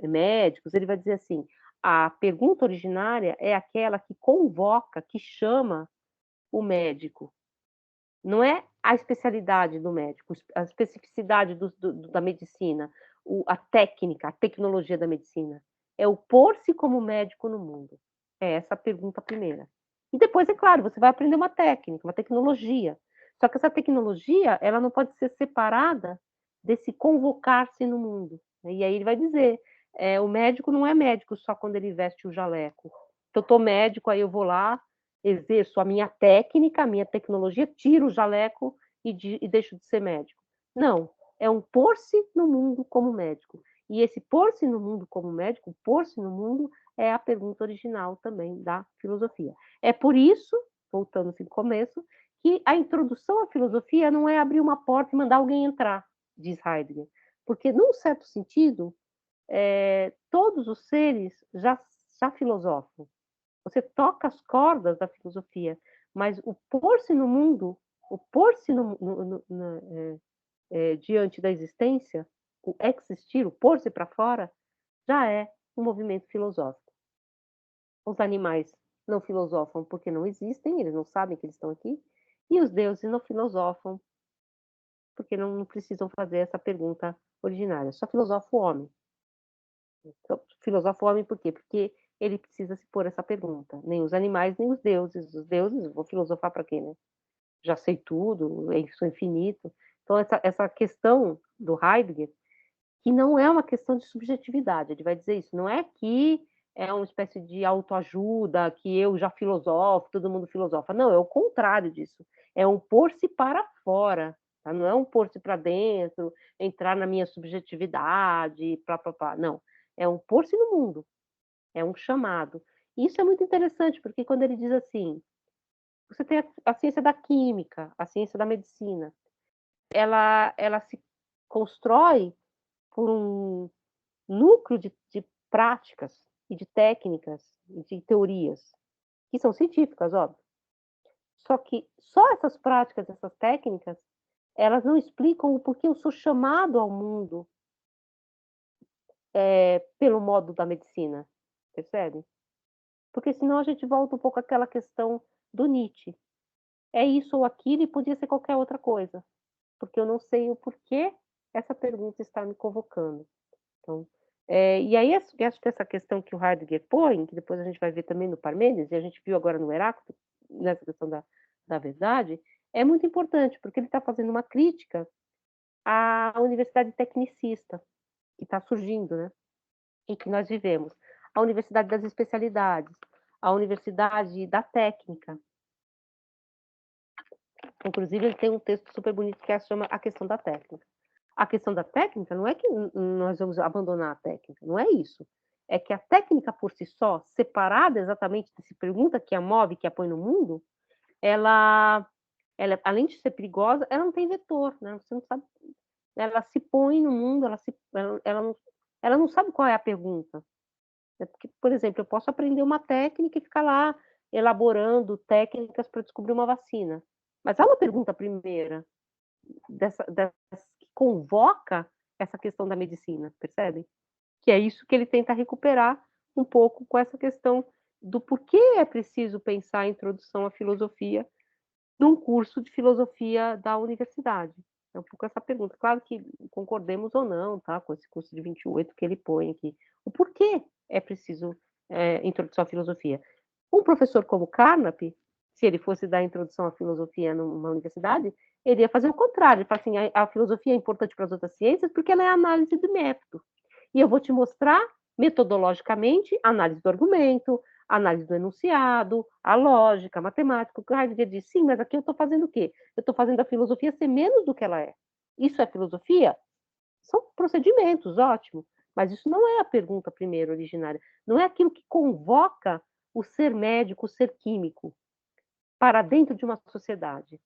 médicos, ele vai dizer assim, a pergunta originária é aquela que convoca, que chama o médico. Não é a especialidade do médico, a especificidade da medicina, a técnica, a tecnologia da medicina. É o pôr-se como médico no mundo. É essa a pergunta primeira. E depois, é claro, você vai aprender uma técnica, uma tecnologia. Só que essa tecnologia, ela não pode ser separada desse convocar-se no mundo. E aí ele vai dizer, o médico não é médico só quando ele veste o jaleco. Então, eu estou médico, aí eu vou lá, exerço a minha técnica, a minha tecnologia, tiro o jaleco e deixo de ser médico. Não, é um pôr-se no mundo como médico. E esse pôr-se no mundo como médico, pôr-se no mundo, é a pergunta original também da filosofia. É por isso, voltando assim no começo, que a introdução à filosofia não é abrir uma porta e mandar alguém entrar, diz Heidegger. Porque, num certo sentido, todos os seres já filosofam. Você toca as cordas da filosofia, mas o pôr-se no mundo, o pôr-se diante da existência, o existir, o pôr-se para fora, já é um movimento filosófico. Os animais não filosofam porque não existem, eles não sabem que eles estão aqui, e os deuses não filosofam porque não precisam fazer essa pergunta originária. Só filosofa o homem. Então, filosofa o homem por quê? Porque ele precisa se pôr essa pergunta. Nem os animais, nem os deuses. Os deuses, vou filosofar para quê, né? Já sei tudo, sou infinito. Então, essa questão do Heidegger, que não é uma questão de subjetividade, ele vai dizer isso, não é que é uma espécie de autoajuda, que eu já filosofo, todo mundo filosofa. Não, é o contrário disso. É um pôr-se para fora, tá? Não é um pôr-se para dentro, entrar na minha subjetividade, pá. Não, é um pôr-se no mundo, é um chamado. E isso é muito interessante, porque quando ele diz assim, você tem a ciência da química, a ciência da medicina, ela se constrói por um núcleo de práticas e de técnicas e de teorias, que são científicas, óbvio. Só que só essas práticas, essas técnicas, elas não explicam o porquê eu sou chamado ao mundo pelo modo da medicina, percebe? Porque senão a gente volta um pouco àquela questão do Nietzsche. É isso ou aquilo e podia ser qualquer outra coisa, porque eu não sei o porquê essa pergunta está me convocando. Então, e aí acho que essa questão que o Heidegger põe, que depois a gente vai ver também no Parmênides, e a gente viu agora no Heráclito, nessa questão da verdade, é muito importante, porque ele está fazendo uma crítica à universidade tecnicista, que está surgindo, né? E que nós vivemos. A universidade das especialidades, a universidade da técnica. Inclusive, ele tem um texto super bonito que se chama A Questão da Técnica. A questão da técnica não é que nós vamos abandonar a técnica, não é isso. É que a técnica por si só, separada exatamente dessa pergunta que a move, que a põe no mundo, ela além de ser perigosa, ela não tem vetor, né? Você não sabe, ela se põe no mundo, ela não sabe qual é a pergunta. Porque, por exemplo, eu posso aprender uma técnica e ficar lá elaborando técnicas para descobrir uma vacina. Mas há uma pergunta primeira, que convoca essa questão da medicina, percebe? Que é isso que ele tenta recuperar um pouco com essa questão do porquê é preciso pensar a introdução à filosofia num curso de filosofia da universidade. É um pouco essa pergunta. Claro que concordemos ou não, tá, com esse curso de 28 que ele põe aqui. O porquê é preciso introdução à filosofia? Um professor como Carnap, se ele fosse dar introdução à filosofia numa universidade, ele ia fazer o contrário. Ele fala assim, a filosofia é importante para as outras ciências porque ela é análise de método. E eu vou te mostrar, metodologicamente, análise do argumento, análise do enunciado, a lógica, a matemática. O Heidegger diz, sim, mas aqui eu estou fazendo o quê? Eu estou fazendo a filosofia ser menos do que ela é. Isso é filosofia? São procedimentos, ótimo. Mas isso não é a pergunta primeiro originária. Não é aquilo que convoca o ser médico, o ser químico, para dentro de uma sociedade.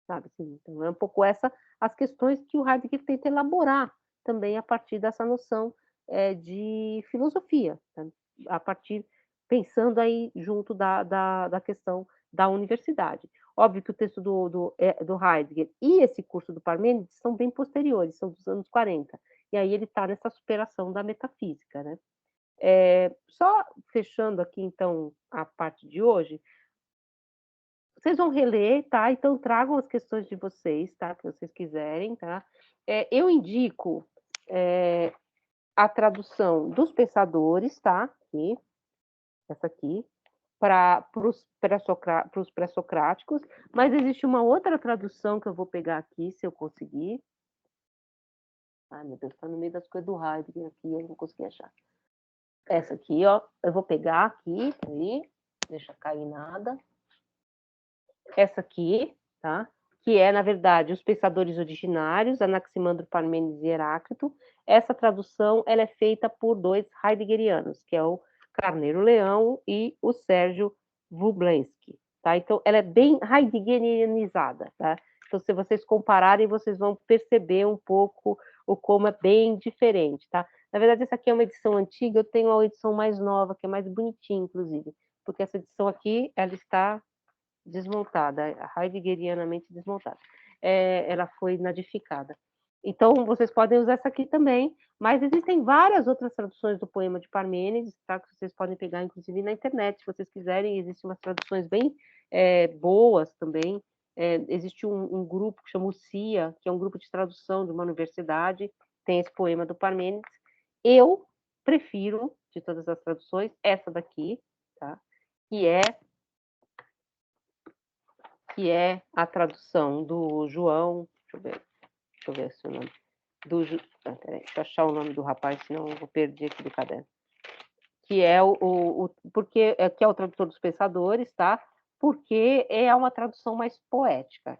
Sabe? Então, é um pouco as questões que o Heidegger tenta elaborar também a partir dessa noção de filosofia, tá? A partir, pensando aí junto da questão da universidade. Óbvio que o texto do Heidegger e esse curso do Parmênides são bem posteriores, são dos anos 40, e aí ele está nessa superação da metafísica, né? Só fechando aqui, então, a parte de hoje, vocês vão reler, tá? Então tragam as questões de vocês, tá? Que vocês quiserem, tá? Eu indico a tradução dos pensadores, tá? Aqui, essa aqui, para os pré-socráticos, mas existe uma outra tradução que eu vou pegar aqui, se eu conseguir. Ai, meu Deus, está no meio das coisas do Heidegger aqui, eu não consegui achar. Essa aqui, ó, eu vou pegar aqui, aí, deixa cair nada. Essa aqui, tá? Que é, na verdade, os pensadores originários, Anaximandro, Parmênides e Heráclito. Essa tradução ela é feita por dois heideggerianos, que é o Carneiro Leão e o Sérgio Wroblewski, tá? Então, ela é bem heideggerianizada, tá? Então, se vocês compararem, vocês vão perceber um pouco o como é bem diferente, tá? Na verdade, essa aqui é uma edição antiga, eu tenho uma edição mais nova, que é mais bonitinha, inclusive, porque essa edição aqui, ela está desmontada, heideggerianamente desmontada. Ela foi nadificada. Então, vocês podem usar essa aqui também, mas existem várias outras traduções do poema de Parmênides, tá? Que vocês podem pegar, inclusive, na internet, se vocês quiserem. Existem umas traduções bem boas também. Existe um grupo que chama o CIA, que é um grupo de tradução de uma universidade, tem esse poema do Parmênides. Eu prefiro, de todas as traduções, essa daqui, tá? Que é a tradução do João, deixa eu ver se o nome, peraí, deixa eu achar o nome do rapaz, senão eu vou perder aqui do caderno. que é porque que é o tradutor dos pensadores, tá? Porque é uma tradução mais poética,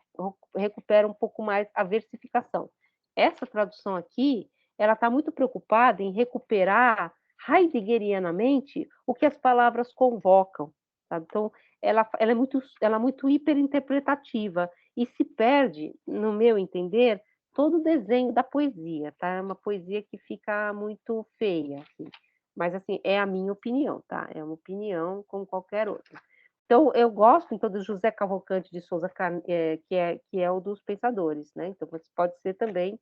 recupera um pouco mais a versificação. Essa tradução aqui, ela está muito preocupada em recuperar heideggerianamente o que as palavras convocam, tá? Então, ela é muito hiperinterpretativa e se perde, no meu entender, todo o desenho da poesia, tá? É uma poesia que fica muito feia, assim. Mas, assim, é a minha opinião, tá? É uma opinião como qualquer outra. Então, eu gosto, então, do José Cavalcante de Souza, que é o dos pensadores, né? Então, pode ser também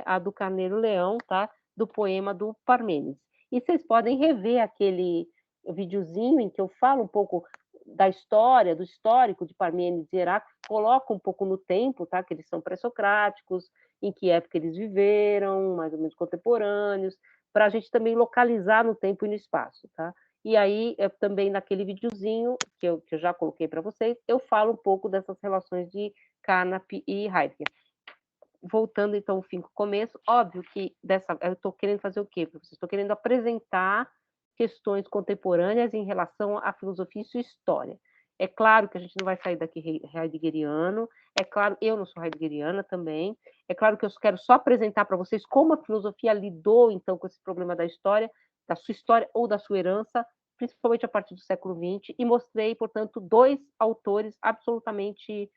a do Carneiro Leão, tá? Do poema do Parmênides. E vocês podem rever aquele videozinho em que eu falo um pouco da história, do histórico de Parmênides e Heráclito, coloco um pouco no tempo, tá? Que eles são pré-socráticos, em que época eles viveram, mais ou menos contemporâneos, para a gente também localizar no tempo e no espaço, tá? E aí, também naquele videozinho que eu já coloquei para vocês, eu falo um pouco dessas relações de Carnap e Heidegger. Voltando, então, ao fim do começo, óbvio que eu estou querendo fazer o quê? Estou querendo apresentar questões contemporâneas em relação à filosofia e sua história. É claro que a gente não vai sair daqui heideggeriano, é claro, eu não sou heideggeriana também, é claro que eu quero só apresentar para vocês como a filosofia lidou, então, com esse problema da história, da sua história ou da sua herança, principalmente a partir do século XX, e mostrei, portanto, dois autores absolutamente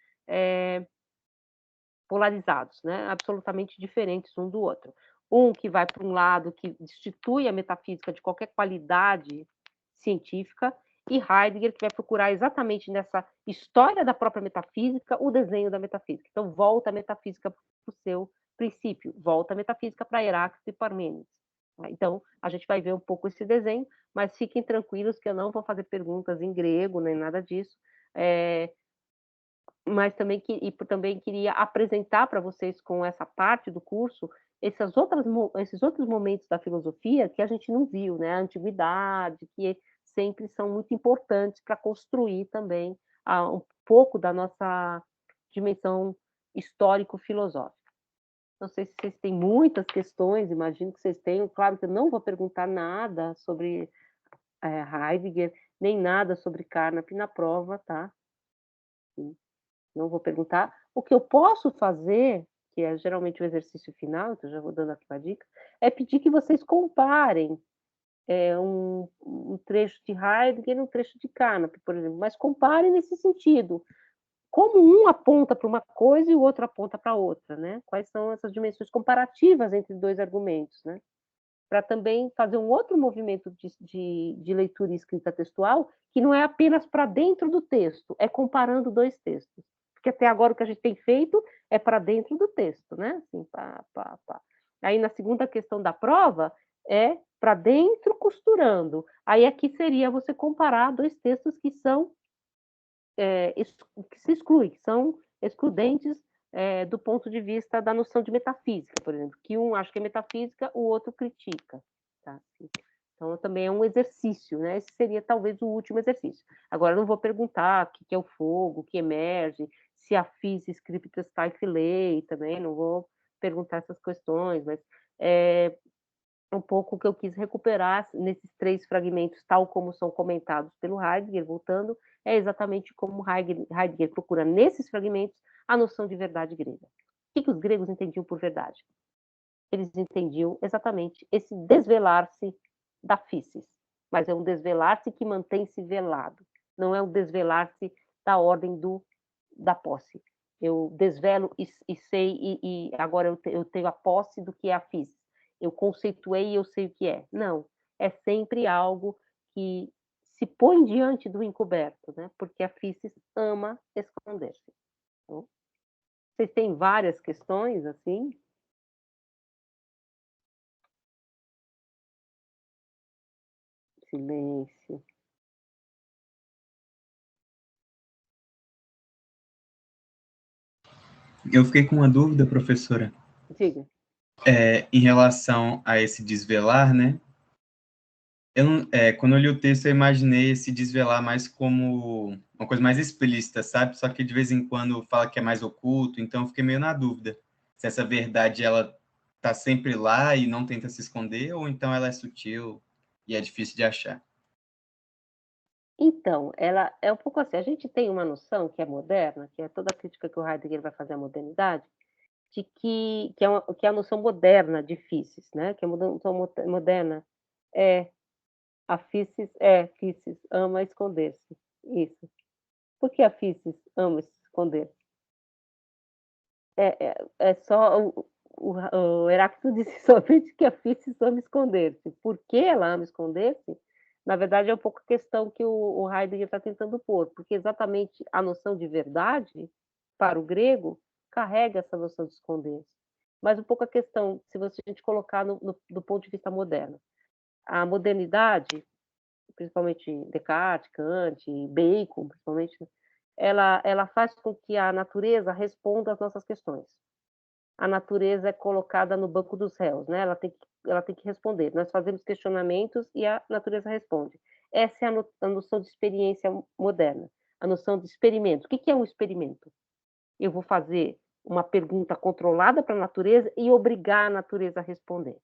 polarizados, né? Absolutamente diferentes um do outro. Um que vai para um lado que destitui a metafísica de qualquer qualidade científica, e Heidegger, que vai procurar exatamente nessa história da própria metafísica o desenho da metafísica. Então, volta a metafísica para o seu princípio, volta a metafísica para Heráclito e Parmênides. Então, a gente vai ver um pouco esse desenho, mas fiquem tranquilos que eu não vou fazer perguntas em grego, nem nada disso. Mas também queria apresentar para vocês, com essa parte do curso, esses outros momentos da filosofia que a gente não viu, né? A antiguidade, que sempre são muito importantes para construir também um pouco da nossa dimensão histórico-filosófica. Não sei se vocês têm muitas questões, imagino que vocês tenham. Claro que eu não vou perguntar nada sobre Heidegger, nem nada sobre Carnap na prova, tá? Não vou perguntar. O que eu posso fazer, que é geralmente o exercício final, então já vou dando aqui uma dica, é pedir que vocês comparem um trecho de Heidegger e um trecho de Carnap, por exemplo, mas comparem nesse sentido. Como um aponta para uma coisa e o outro aponta para outra, né? Quais são essas dimensões comparativas entre dois argumentos, né? Para também fazer um outro movimento de leitura e escrita textual, que não é apenas para dentro do texto, é comparando dois textos. Porque até agora o que a gente tem feito é para dentro do texto, né? Assim, pá, pá, pá. Aí na segunda questão da prova é para dentro costurando. Aí aqui seria você comparar dois textos que são que se excluem, que são excludentes do ponto de vista da noção de metafísica, por exemplo, que um acha que é metafísica, o outro critica. Tá? Então, também é um exercício, né? Esse seria talvez o último exercício. Agora, eu não vou perguntar o que é o fogo, o que emerge, se a fis scriptus tae lei, também não vou perguntar essas questões, mas um pouco o que eu quis recuperar nesses três fragmentos, tal como são comentados pelo Heidegger, voltando, é exatamente como Heidegger procura nesses fragmentos a noção de verdade grega. O que os gregos entendiam por verdade? Eles entendiam exatamente esse desvelar-se da physis, mas é um desvelar-se que mantém-se velado, não é um desvelar-se da ordem da posse. Eu desvelo e sei, e agora eu tenho a posse do que é a physis. Eu conceituei e eu sei o que é. Não, é sempre algo que se põe diante do encoberto, né? Porque a physis ama esconder-se. Então, vocês têm várias questões, assim? Silêncio. Eu fiquei com uma dúvida, professora. Diga. Em relação a esse desvelar, né? Quando eu li o texto, eu imaginei esse desvelar mais como uma coisa mais explícita, sabe? Só que de vez em quando fala que é mais oculto, então eu fiquei meio na dúvida se essa verdade ela tá sempre lá e não tenta se esconder, ou então ela é sutil. e é difícil de achar. Então, ela é um pouco assim, a gente tem uma noção que é moderna, que é toda a crítica que o Heidegger vai fazer à modernidade, de que é a noção moderna de physis, né? Que a noção moderna é a physis ama esconder-se. Isso. Por que a physis ama esconder-se? É só o Heráclito disse somente que a physis ama esconder-se. Por que ela ama esconder-se? Na verdade, é um pouco a questão que o Heidegger está tentando pôr, porque exatamente a noção de verdade, para o grego, carrega essa noção de esconder-se. Mas um pouco a questão, se a gente colocar do ponto de vista moderno, a modernidade, principalmente Descartes, Kant, Bacon, principalmente, ela faz com que a natureza responda às nossas questões. A natureza é colocada no banco dos réus, né? Ela tem que responder. Nós fazemos questionamentos e a natureza responde. Essa é a noção de experiência moderna, a noção de experimento. O que é um experimento? Eu vou fazer uma pergunta controlada para a natureza e obrigar a natureza a responder.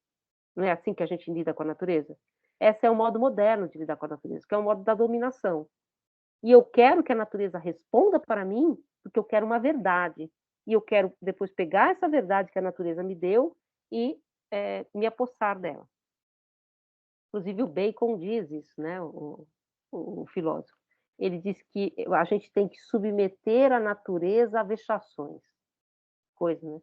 Não é assim que a gente lida com a natureza? Esse é o modo moderno de lidar com a natureza, que é o modo da dominação. E eu quero que a natureza responda para mim, porque eu quero uma verdade. E eu quero depois pegar essa verdade que a natureza me deu e me apossar dela. Inclusive, o Bacon diz isso, né? O filósofo. Ele diz que a gente tem que submeter a natureza a vexações. Coisa, né?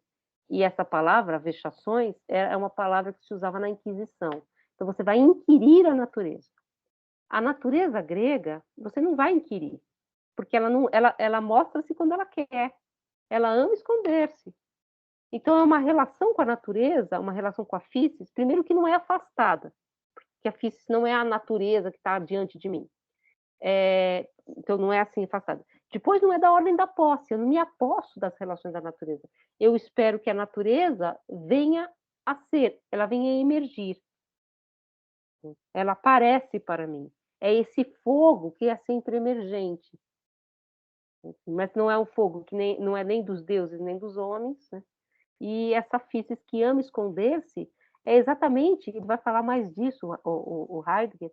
E essa palavra, vexações, é uma palavra que se usava na Inquisição. Então, você vai inquirir a natureza. A natureza grega, você não vai inquirir, porque ela mostra-se quando ela quer. Ela ama esconder-se. Então, é uma relação com a natureza, uma relação com a physis, primeiro que não é afastada, porque a physis não é a natureza que está diante de mim. Então, não é assim afastada. Depois, não é da ordem da posse, eu não me aposto das relações da natureza. Eu espero que a natureza venha a ser, ela venha a emergir. Ela aparece para mim. É esse fogo que é sempre emergente. Mas não é um fogo que não é nem dos deuses, nem dos homens, né? E essa physis que ama esconder-se é exatamente, ele vai falar mais disso, o Heidegger,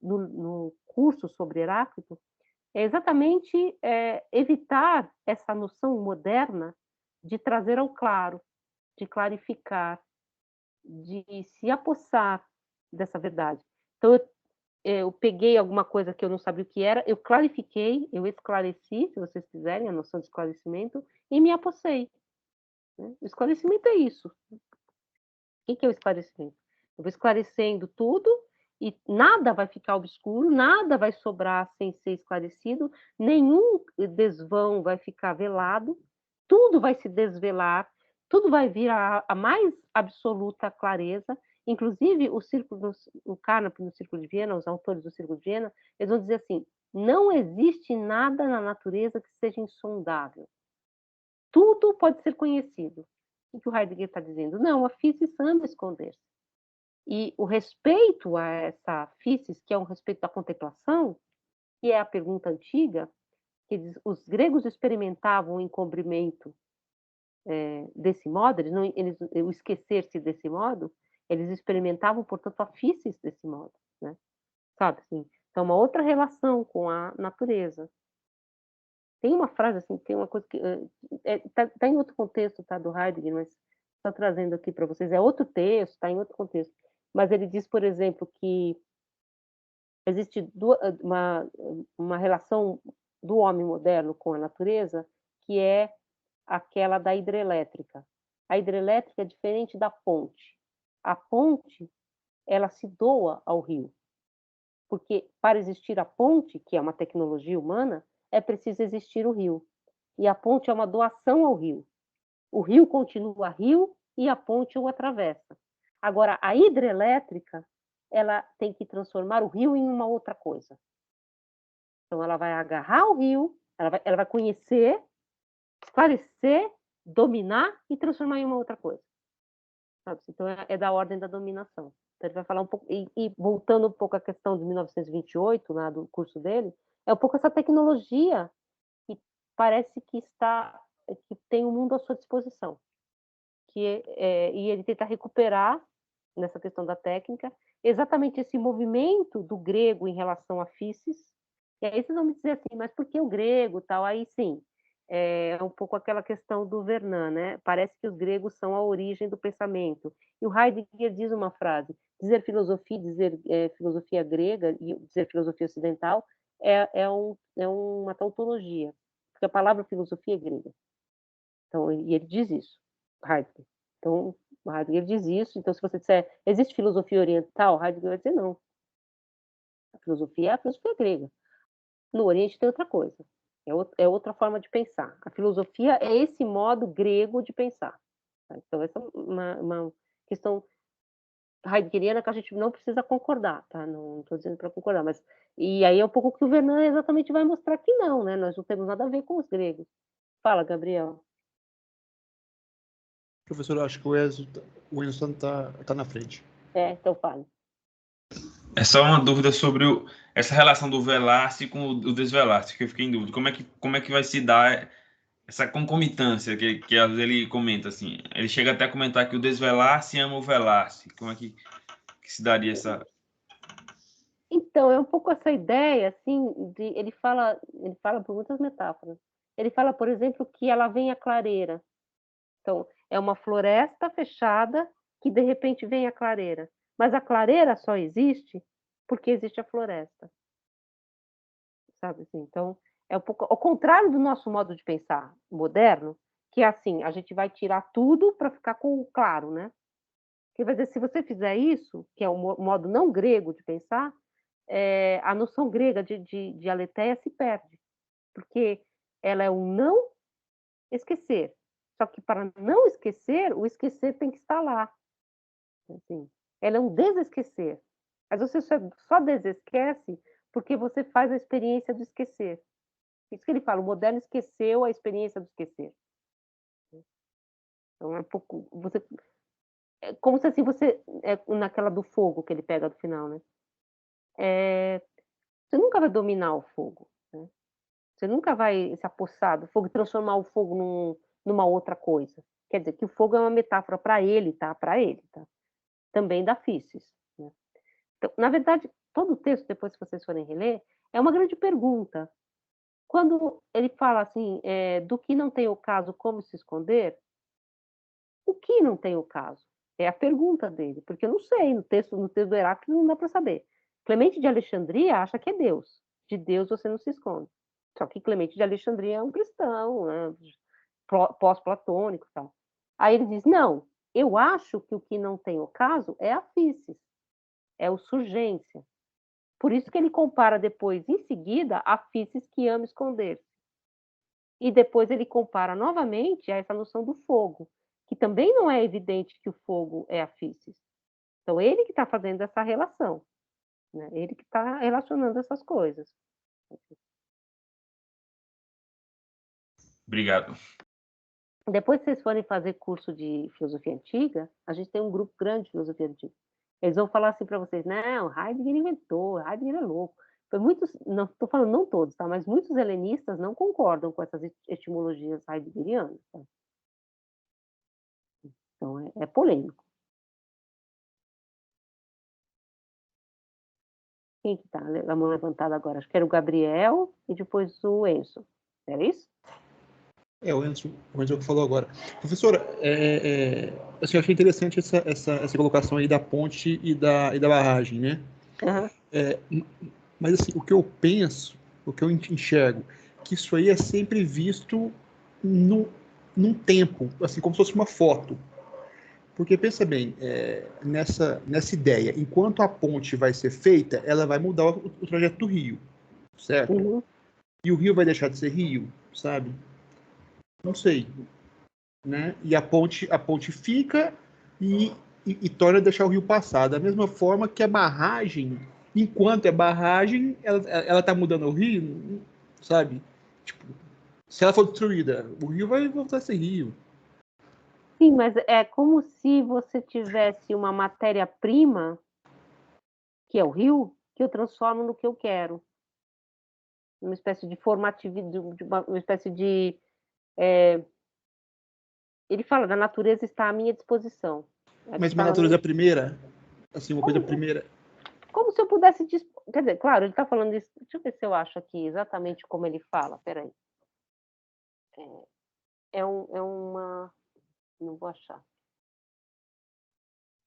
no curso sobre Heráclito, é exatamente evitar essa noção moderna de trazer ao claro, de clarificar, de se apossar dessa verdade. Então, eu peguei alguma coisa que eu não sabia o que era, eu clarifiquei, eu esclareci, se vocês quiserem, a noção de esclarecimento, e me apossei. Né? O esclarecimento é isso. O que é o esclarecimento? Eu vou esclarecendo tudo e nada vai ficar obscuro, nada vai sobrar sem ser esclarecido, nenhum desvão vai ficar velado, tudo vai se desvelar, tudo vai vir a mais absoluta clareza. Inclusive, o Carnap no Círculo de Viena, os autores do Círculo de Viena, eles vão dizer assim: não existe nada na natureza que seja insondável. Tudo pode ser conhecido. O que o Heidegger está dizendo? Não, a physis ama esconder-se. E o respeito a essa physis, que é um respeito da contemplação, que é a pergunta antiga, que os gregos experimentavam o encobrimento desse modo, o esquecer-se desse modo, eles experimentavam, portanto, a physis desse modo, né? Sabe assim? Então, uma outra relação com a natureza. Tem uma frase assim, tem uma coisa que tá em outro contexto, tá, do Heidegger, mas está trazendo aqui para vocês, é outro texto, está em outro contexto, mas ele diz, por exemplo, que existe uma relação do homem moderno com a natureza, que é aquela da hidrelétrica. A hidrelétrica é diferente da ponte. A ponte, ela se doa ao rio, porque para existir a ponte, que é uma tecnologia humana, é preciso existir o rio. E a ponte é uma doação ao rio. O rio continua rio e a ponte o atravessa. Agora, a hidrelétrica, ela tem que transformar o rio em uma outra coisa. Então, ela vai agarrar o rio, ela vai conhecer, esclarecer, dominar e transformar em uma outra coisa. Sabe? Então, é da ordem da dominação. Então, ele vai falar um pouco, e voltando um pouco à questão de 1928, lá do curso dele, é um pouco essa tecnologia que parece que tem o mundo à sua disposição. E ele tenta recuperar nessa questão da técnica, exatamente esse movimento do grego em relação a physis. E aí vocês vão me dizer assim, mas por que o grego, tal? Aí sim, é um pouco aquela questão do Vernon, né? Parece que os gregos são a origem do pensamento. E o Heidegger diz uma frase: dizer filosofia, dizer filosofia grega e dizer filosofia ocidental é uma tautologia, porque a palavra filosofia é grega. Então, e ele diz isso, Heidegger. Então, Heidegger diz isso. Então, se você disser, existe filosofia oriental? Heidegger vai dizer não. A filosofia é a filosofia grega. No Oriente tem outra coisa. É outra forma de pensar. A filosofia é esse modo grego de pensar. Tá? Então, essa é uma questão heideggeriana que a gente não precisa concordar, tá? Não estou dizendo para concordar, mas... E aí é um pouco que o Vernon exatamente vai mostrar que não, né? Nós não temos nada a ver com os gregos. Fala, Gabriel. Professor, eu acho que o Wilson tá na frente. Então fale. É só uma dúvida sobre essa relação do velar-se com o desvelar-se, que eu fiquei em dúvida. Como é que vai se dar essa concomitância que às vezes ele comenta assim? Ele chega até a comentar que o desvelar-se ama o velar-se. Como é que se daria essa... Então, é um pouco essa ideia, assim, ele fala por muitas metáforas. Ele fala, por exemplo, que ela vem a clareira. Então, é uma floresta fechada que, de repente, vem a clareira. Mas a clareira só existe porque existe a floresta. Sabe assim? Então, é um pouco ao contrário do nosso modo de pensar moderno, que é assim, a gente vai tirar tudo para ficar com o claro, né? Que vai dizer, se você fizer isso, que é o modo não grego de pensar, a noção grega de aletheia se perde, porque ela é um não esquecer. Só que para não esquecer, o esquecer tem que estar lá. Assim, ela é um desesquecer. Mas você só desesquece porque você faz a experiência do esquecer. Isso que ele fala, o moderno esqueceu a experiência do esquecer. Então é um pouco... É como se assim, naquela do fogo que ele pega no final, né? Você nunca vai dominar o fogo, né? Você nunca vai se apossar do fogo e transformar o fogo numa outra coisa. Quer dizer, que o fogo é uma metáfora para ele, tá? Para ele, tá? Também da physis, né? Então, na verdade, todo o texto, depois que vocês forem reler, é uma grande pergunta. Quando ele fala assim, do que não tem o caso, como se esconder, o que não tem o caso? É a pergunta dele, porque eu não sei, no texto do Heráclito não dá para saber. Clemente de Alexandria acha que é Deus. De Deus você não se esconde. Só que Clemente de Alexandria é um cristão, né, pós-platônico e tal. Aí ele diz, não, eu acho que o que não tem o caso é a physis, é o surgência. Por isso que ele compara depois, em seguida, a physis que ama esconder-se. E depois ele compara novamente a essa noção do fogo, que também não é evidente que o fogo é a physis. Então, ele que está fazendo essa relação, né? Ele que está relacionando essas coisas. Obrigado. Depois que vocês forem fazer curso de filosofia antiga, a gente tem um grupo grande de filosofia antiga. Eles vão falar assim para vocês, não, Heidegger inventou, Heidegger é louco. Muitos, não estou falando não todos, tá? Mas muitos helenistas não concordam com essas etimologias heideggerianas. Tá? Então, é polêmico. Quem que está? A mão levantada agora? Acho que era o Gabriel e depois o Enzo. Era isso? O Enzo que falou agora. Professora, assim, eu achei interessante essa colocação aí da ponte e da barragem, né? Uhum. Mas assim, o que eu penso, o que eu enxergo, que isso aí é sempre visto num tempo, assim, como se fosse uma foto. Porque, pensa bem, nessa ideia, enquanto a ponte vai ser feita, ela vai mudar o trajeto do rio, certo? Uhum. E o rio vai deixar de ser rio, sabe? Não sei, né? E a ponte fica e torna a deixar o rio passar. Da mesma forma que a barragem, enquanto é barragem, ela tá mudando o rio, sabe? Tipo, se ela for destruída, o rio vai voltar a ser rio. Sim, mas é como se você tivesse uma matéria-prima, que é o rio, que eu transformo no que eu quero. Uma espécie de formatividade, uma espécie de... ele fala, da natureza está à minha disposição. Mas uma natureza primeira? Assim, uma coisa primeira. Como se eu pudesse... Quer dizer, claro, ele está falando isso... Deixa eu ver se eu acho aqui exatamente como ele fala. Peraí. É uma... Não vou achar.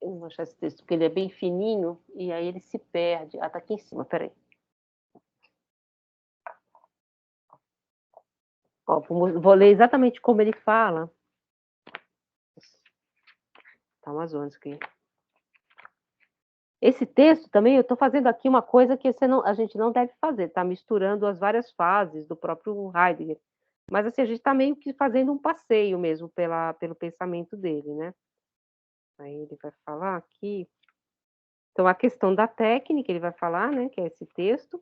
Eu não vou achar esse texto, porque ele é bem fininho e aí ele se perde. Ah, tá aqui em cima, peraí. Ó, vou ler exatamente como ele fala. Tá Amazonas aqui. Esse texto também, eu estou fazendo aqui uma coisa que a gente não deve fazer, tá misturando as várias fases do próprio Heidegger. Mas assim, a gente está meio que fazendo um passeio mesmo pelo pensamento dele, né? Aí ele vai falar aqui. Então, a questão da técnica, ele vai falar, né? Que é esse texto.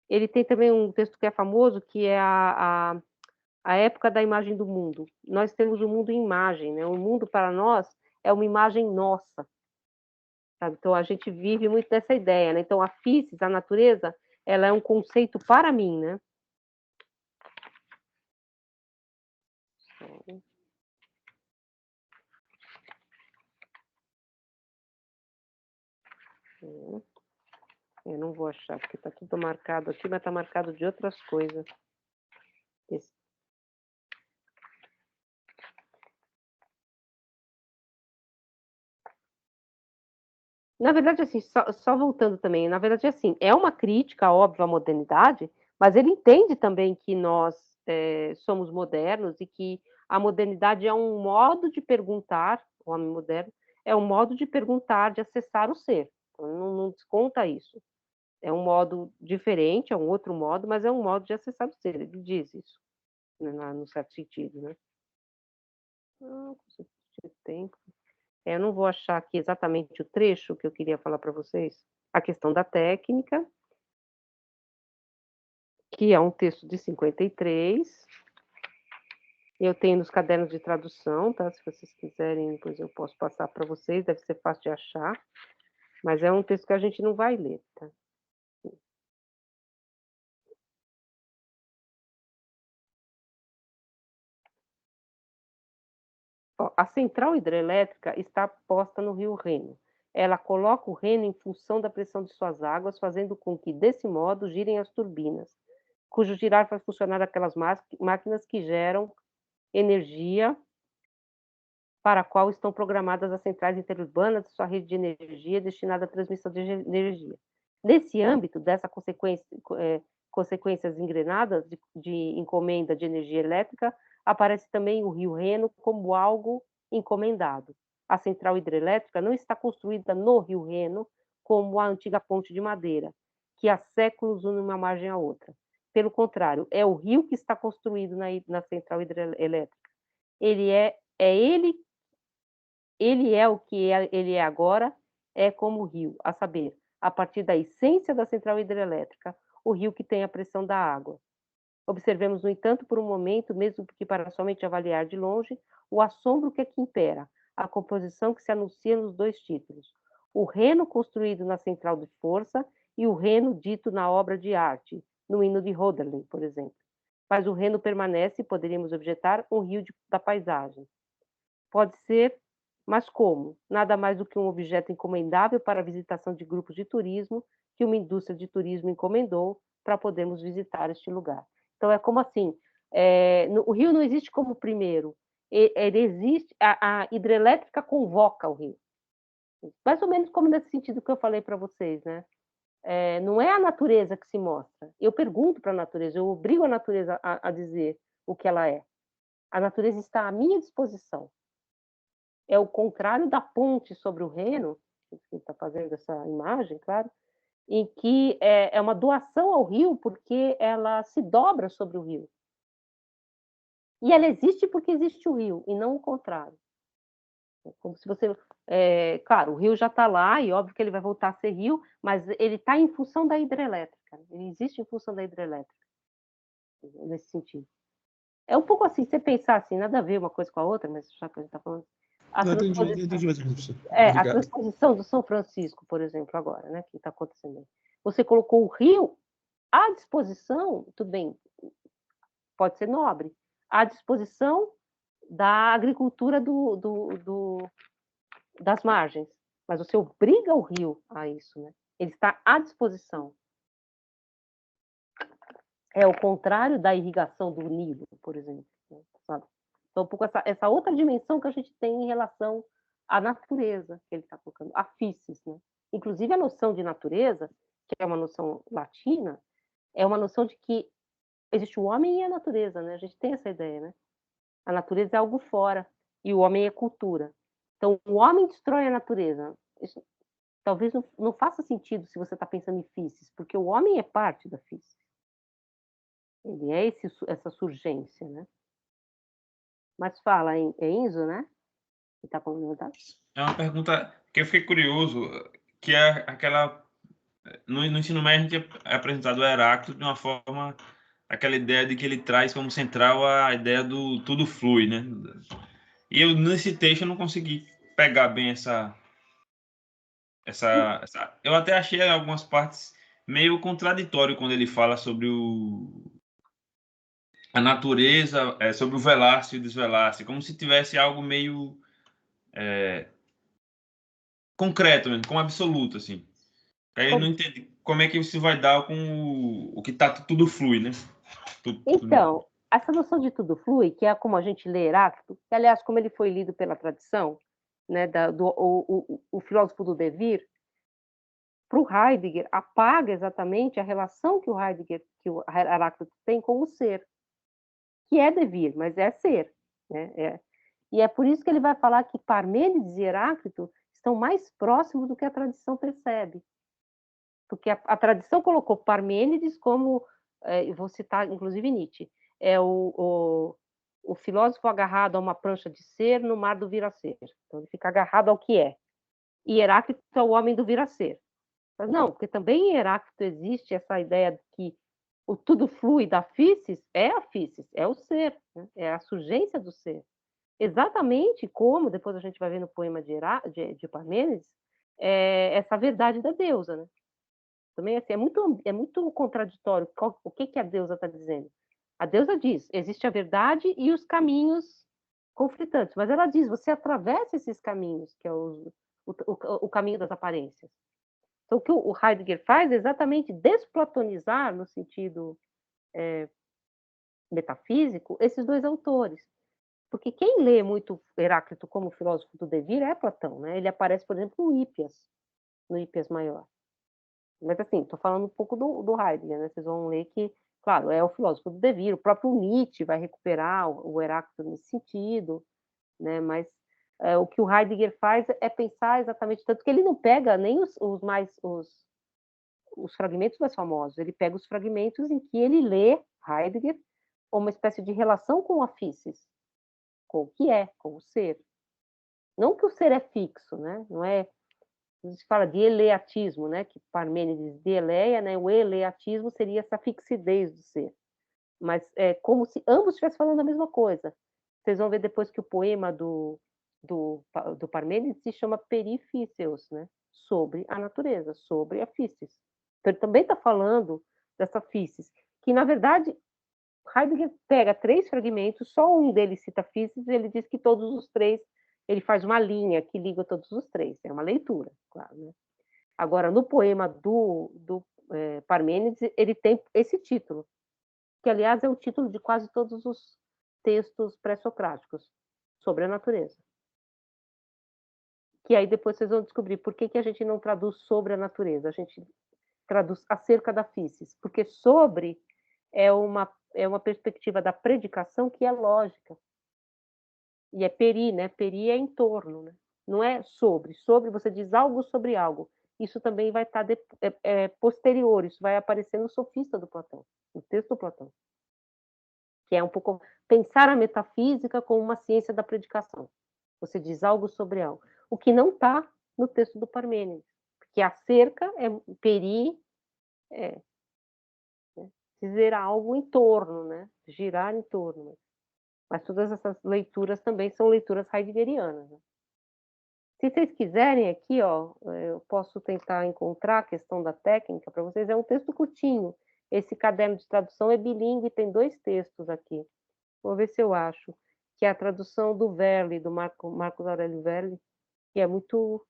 Ele tem também um texto que é famoso, que é a época da imagem do mundo. Nós temos o mundo em imagem, né? O mundo para nós é uma imagem nossa. Sabe? Então, a gente vive muito dessa ideia, né? Então, a physis, a natureza, ela é um conceito para mim, né? Eu não vou achar, porque está tudo marcado aqui, mas está marcado de outras coisas. Na verdade, assim, só voltando também, na verdade, assim, é uma crítica, óbvio, à modernidade, mas ele entende também que nós somos modernos e que a modernidade é um modo de perguntar, o homem moderno, é um modo de perguntar, de acessar o ser. Então, não desconta isso. É um modo diferente, é um outro modo, mas é um modo de acessar o ser. Ele diz isso, né, no certo sentido, né? Tempo. Eu não vou achar aqui exatamente o trecho que eu queria falar para vocês. A questão da técnica, que é um texto de 53. Eu tenho nos cadernos de tradução, tá? Se vocês quiserem, depois eu posso passar para vocês, deve ser fácil de achar. Mas é um texto que a gente não vai ler, tá? Ó, a central hidrelétrica está posta no rio Reno. Ela coloca o Reno em função da pressão de suas águas, fazendo com que, desse modo, girem as turbinas, cujo girar faz funcionar aquelas máquinas que geram energia para a qual estão programadas as centrais interurbanas de sua rede de energia destinada à transmissão de energia. Nesse âmbito, dessas consequências engrenadas de encomenda de energia elétrica, aparece também o rio Reno como algo encomendado. A central hidrelétrica não está construída no rio Reno como a antiga ponte de madeira, que há séculos une uma margem à outra. Pelo contrário, é o rio que está construído na central hidrelétrica. Ele é o que ele é agora, é como o rio, a saber, a partir da essência da central hidrelétrica, o rio que tem a pressão da água. Observemos, no entanto, por um momento, mesmo que para somente avaliar de longe, o assombro que aqui impera, a composição que se anuncia nos dois títulos. O Reno construído na central de força e o Reno dito na obra de arte, no hino de Hölderlin, por exemplo. Mas o Reno permanece, poderíamos objetar, um rio da paisagem. Pode ser, mas como? Nada mais do que um objeto encomendável para a visitação de grupos de turismo que uma indústria de turismo encomendou para podermos visitar este lugar. Então, é como assim, o rio não existe como primeiro, ele existe, a hidrelétrica convoca o rio. Mais ou menos como nesse sentido que eu falei para vocês, né? Não é a natureza que se mostra. Eu pergunto para a natureza, eu obrigo a natureza a dizer o que ela é. A natureza está à minha disposição. É o contrário da ponte sobre o Reno, que está fazendo essa imagem, claro, em que é uma doação ao rio, porque ela se dobra sobre o rio. E ela existe porque existe o rio, e não o contrário. É como se você... claro, o rio já está lá, e óbvio que ele vai voltar a ser rio, mas ele está em função da hidrelétrica. Ele existe em função da hidrelétrica, nesse sentido. É um pouco assim, você pensar assim, nada a ver uma coisa com a outra, mas já que a gente está falando... Entendi mais a transposição do São Francisco, por exemplo, agora, né, que está acontecendo. Você colocou o rio à disposição, tudo bem, pode ser nobre, à disposição da agricultura das margens, mas você obriga o rio a isso, né? Ele está à disposição. É o contrário da irrigação do Nilo, por exemplo, né? Sabe? Então, um pouco essa outra dimensão que a gente tem em relação à natureza, que ele está colocando, a physis, né? Inclusive, a noção de natureza, que é uma noção latina, é uma noção de que existe o homem e a natureza, né? A gente tem essa ideia, né? A natureza é algo fora e o homem é cultura. Então, o homem destrói a natureza. Isso talvez não faça sentido se você está pensando em physis, porque o homem é parte da physis. Ele é essa surgência, né? Mas fala em Enzo, né? Que está falando verdade. É uma pergunta que eu fiquei curioso, que é aquela... No ensino médio, a gente é apresentado o Heráclito de uma forma, aquela ideia de que ele traz como central a ideia do tudo flui, né? E eu, nesse texto, eu não consegui pegar bem essa... Eu até achei algumas partes meio contraditório quando ele fala sobre a natureza, sobre o velar-se e o desvelar-se, como se tivesse algo meio concreto, mesmo, como absoluto, assim. Aí eu não entendi como é que isso vai dar com o que tá tudo flui, né? Então, essa noção de tudo flui, que é como a gente lê Heráclito, que, aliás, como ele foi lido pela tradição, né, o filósofo do devir, para o Heidegger, apaga exatamente a relação que o Heráclito tem com o ser, que é devir, mas é ser, né? E é por isso que ele vai falar que Parmênides e Heráclito estão mais próximos do que a tradição percebe. Porque a tradição colocou Parmênides como, vou citar inclusive Nietzsche, é o filósofo agarrado a uma prancha de ser no mar do vir a ser. Então ele fica agarrado ao que é. E Heráclito é o homem do vir a ser. Mas não, porque também em Heráclito existe essa ideia de que o tudo flui da physis, a physis, é o ser, né? É a surgência do ser. Exatamente como, depois a gente vai ver no poema de Parmênides, essa verdade da deusa, né? Também assim, é muito contraditório. O que a deusa está dizendo? A deusa diz, existe a verdade e os caminhos conflitantes, mas ela diz, você atravessa esses caminhos, que é o caminho das aparências. Então, o que o Heidegger faz é exatamente desplatonizar, no sentido metafísico, esses dois autores. Porque quem lê muito Heráclito como filósofo do devir é Platão, né? Ele aparece, por exemplo, no Hípias Maior. Mas, assim, estou falando um pouco do Heidegger, né? Vocês vão ler que, claro, é o filósofo do devir, o próprio Nietzsche vai recuperar o Heráclito nesse sentido, né? Mas o que o Heidegger faz é pensar exatamente, tanto que ele não pega nem os fragmentos mais famosos, ele pega os fragmentos em que ele lê Heidegger uma espécie de relação com a physis, com o que é, com o ser. Não que o ser é fixo, né? Não é. Se fala de eleatismo, né? Que Parmênides de eleia, né? O eleatismo seria essa fixidez do ser. Mas é como se ambos estivessem falando a mesma coisa. Vocês vão ver depois que o poema do Parmênides se chama Perifíceos, né? Sobre a natureza, sobre a physis. Então, ele também está falando dessa physis, que, na verdade, Heidegger pega 3 fragmentos, só um deles cita physis, e ele diz que todos os 3, ele faz uma linha que liga todos os 3. É uma leitura, claro, né? Agora, no poema do Parmênides, ele tem esse título, que, aliás, é o título de quase todos os textos pré-socráticos, sobre a natureza. Que aí depois vocês vão descobrir por que a gente não traduz sobre a natureza, a gente traduz acerca da physis, porque sobre é uma perspectiva da predicação que é lógica. E é peri, né? Peri é em torno, né? Não é sobre. Sobre, você diz algo sobre algo. Isso também vai estar posterior, isso vai aparecer no Sofista do Platão, no texto do Platão. Que é um pouco pensar a metafísica como uma ciência da predicação. Você diz algo sobre algo. O que não está no texto do Parmênides. Porque acerca é peri, dizer algo em torno, né? Girar em torno. Mas todas essas leituras também são leituras heideggerianas. Né? Se vocês quiserem aqui, ó, eu posso tentar encontrar a questão da técnica para vocês. É um texto curtinho. Esse caderno de tradução é bilíngue, tem 2 textos aqui. Vou ver se eu acho. Que é a tradução do Verli, do Marcos Aurélio Verli. que é muito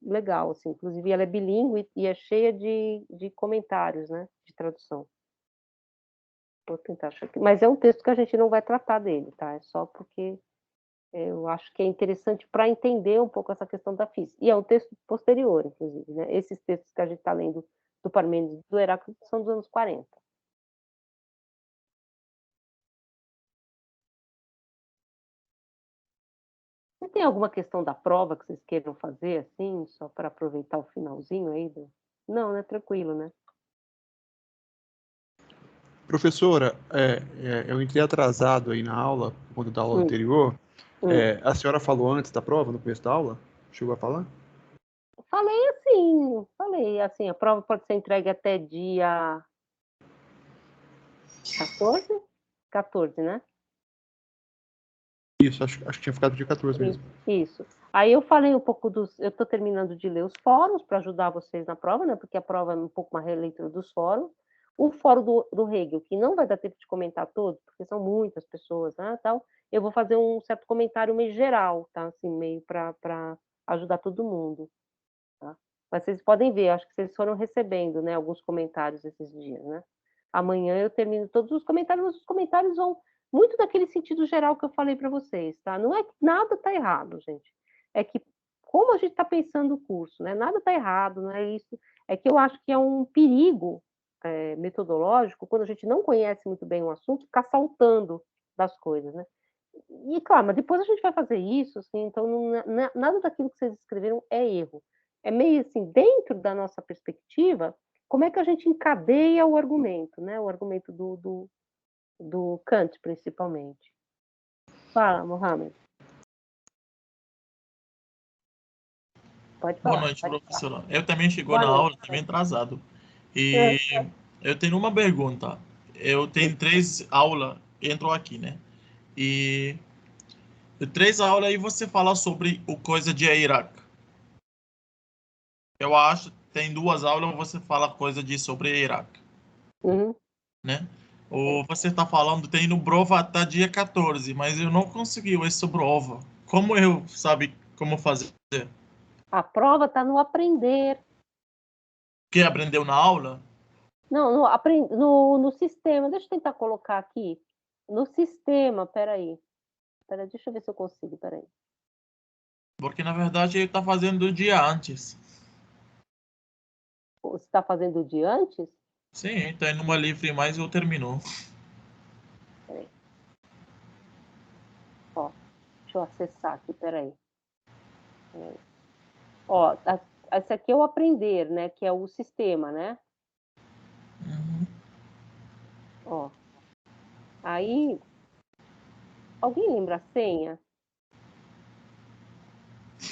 legal, assim. Inclusive, ela é bilíngue e é cheia de comentários, né, de tradução. Vou tentar achar aqui. Mas é um texto que a gente não vai tratar dele, tá? É só porque eu acho que é interessante para entender um pouco essa questão da física. E é um texto posterior, inclusive, né? Esses textos que a gente está lendo do Parmênides e do Heráclito são dos anos 40. Você tem alguma questão da prova que vocês queiram fazer, assim, só para aproveitar o finalzinho aí? Não, né? Tranquilo, né? Professora, eu entrei atrasado aí na aula, por conta da aula Hum, anterior. hum. A senhora falou antes da prova, no começo da aula? Chegou a falar? Falei assim, a prova pode ser entregue até dia 14? 14, né? Isso, acho que tinha ficado dia 14 mesmo. Isso. Aí eu falei um pouco eu estou terminando de ler os fóruns para ajudar vocês na prova, né? Porque a prova é um pouco uma releitura dos fóruns. O fórum do Hegel, que não vai dar tempo de comentar todos, porque são muitas pessoas, né? Tal, eu vou fazer um certo comentário meio geral, tá? Assim, meio para ajudar todo mundo. Tá? Mas vocês podem ver, acho que vocês foram recebendo, né, alguns comentários esses dias, né? Amanhã eu termino todos os comentários, mas os comentários vão muito daquele sentido geral que eu falei para vocês, tá? Não é que nada está errado, gente. É que como a gente está pensando o curso, né? Nada está errado, não é isso. É que eu acho que é um perigo metodológico quando a gente não conhece muito bem o assunto, ficar saltando das coisas, né? E claro, mas depois a gente vai fazer isso, assim, então nada daquilo que vocês escreveram é erro. É meio assim, dentro da nossa perspectiva, como é que a gente encadeia o argumento, né? O argumento do Kant, principalmente. Fala, Mohamed. Pode Boa falar. noite, professora. Eu também chegou Boa na noite. aula, também atrasado. E eu tenho uma pergunta. Eu tenho 3 aulas, entrou aqui, né? E 3 aulas aí você fala sobre o coisa de Iraque. Eu acho que tem 2 aulas você fala coisa de sobre Iraque, Uhum. né? Ou você está falando tem no prova até dia 14, mas eu não consegui esse prova. Como eu sabe como fazer? A prova está no aprender. Que aprendeu na aula? Não, no sistema. Deixa eu tentar colocar aqui. No sistema, peraí. Deixa eu ver se eu consigo, peraí. Porque na verdade ele está fazendo o dia antes. Você está fazendo de antes? Sim, tá numa livre, mas eu terminou. Peraí. Ó, deixa eu acessar aqui, peraí. Ó, esse aqui é o aprender, né? Que é o sistema, né? Uhum. Ó. Aí, alguém lembra a senha?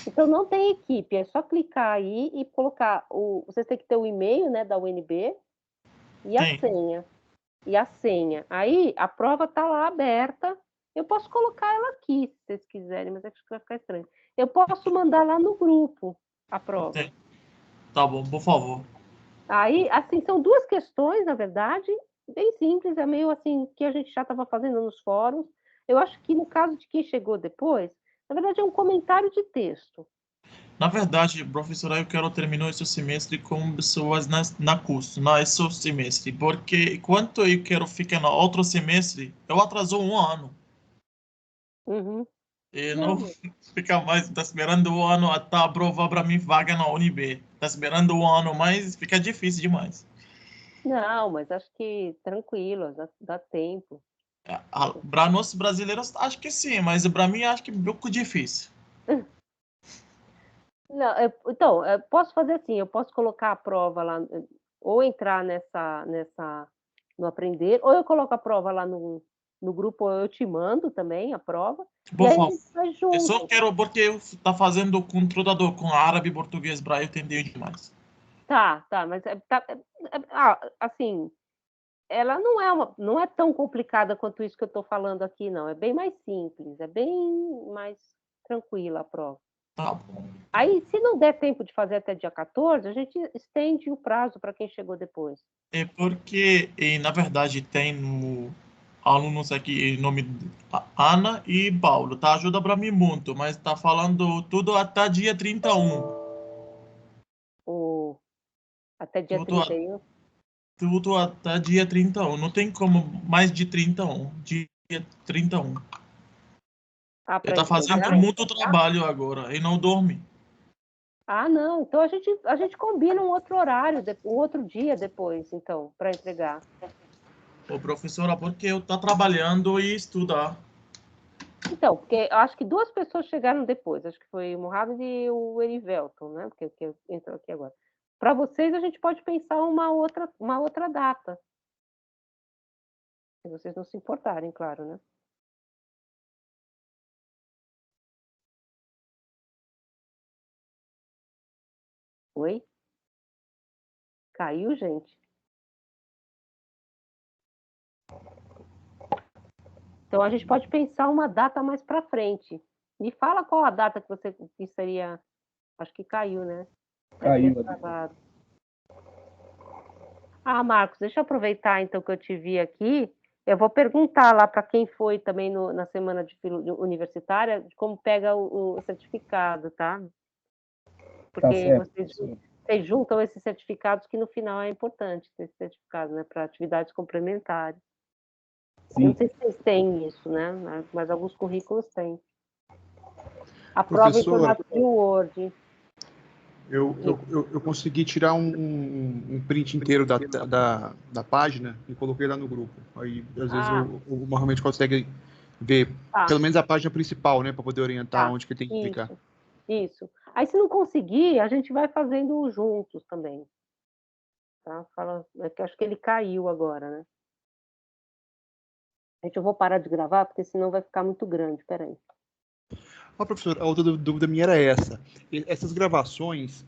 Então não tem equipe, é só clicar aí e colocar vocês têm que ter o e-mail, né, da UNB e a Tem. senha. E a senha. Aí a prova está lá aberta. Eu posso colocar ela aqui, se vocês quiserem, mas acho que vai ficar estranho. Eu posso mandar lá no grupo a prova. Tem. Tá bom, por favor. Aí, assim, são 2 questões, na verdade, bem simples, é meio assim, que a gente já estava fazendo nos fóruns. Eu acho que no caso de quem chegou depois, na verdade é um comentário de texto. Na verdade, professora, eu quero terminar esse semestre com pessoas na curso, não esse semestre, porque enquanto eu quero ficar no outro semestre, eu atrasou 1 ano. Uhum. E Não, não fica mais, tá esperando 1 ano até aprovar para mim vaga na UNB. Tá esperando 1 ano, mas fica difícil demais. não, mas acho que tranquilo, dá tempo. Para nós brasileiros, acho que sim, mas para mim acho que é um pouco difícil. Não, então, eu posso fazer assim, eu posso colocar a prova lá, ou entrar no aprender, ou eu coloco a prova lá no grupo, ou eu te mando também a prova, e Por aí a favor. gente vai Eu só junto. quero porque eu tá fazendo com tradador com árabe e português para eu entender demais. Tá, mas assim, ela não é tão complicada quanto isso que eu estou falando aqui, não. É bem mais simples, é bem mais tranquila a prova. Tá bom. Aí, se não der tempo de fazer até dia 14, a gente estende o prazo para quem chegou depois. É porque, na verdade, tem no alunos aqui, nome Ana e Paulo, tá? Ajuda para mim muito, mas tá falando tudo até dia 31. Até dia Tudo, 31? tudo até dia 31. Não tem como mais de 31. Dia 31. Ah, Ele para tá fazendo entregar? muito trabalho agora e não dorme. Ah, não. Então a gente combina um outro horário, um outro dia depois, então, para entregar. Ô, professora, porque eu tá trabalhando e estudar. Então, porque eu acho que duas pessoas chegaram depois. Acho que foi o Mohamed e o Erivelton, né? Porque que entrou aqui agora. Para vocês, a gente pode pensar uma outra data. Se vocês não se importarem, claro, né? Oi? Caiu, gente? Então, a gente pode pensar uma data mais para frente. Me fala qual a data que seria. Acho que caiu, né? Caiu. Ah, Marcos, deixa eu aproveitar então que eu te vi aqui. Eu vou perguntar lá para quem foi também na semana universitária de como pega o certificado, tá? Tá Porque certo. vocês juntam esses certificados que no final é importante ter esse certificado, né? Para atividades complementares. Eu não Sim. sei se vocês têm isso, né? Mas alguns currículos têm. A prova em Professor, formato de Word. eu consegui tirar um print inteiro da página e coloquei lá no grupo. Aí, às vezes, o realmente consegue ver pelo menos a página principal, né? Para poder orientar onde que tem que clicar. Isso. Aí, se não conseguir, a gente vai fazendo juntos também. Tá? Eu acho que ele caiu agora, né? Gente, eu vou parar de gravar, porque senão vai ficar muito grande. Peraí. Professor, a outra dúvida minha era essa. Essas gravações,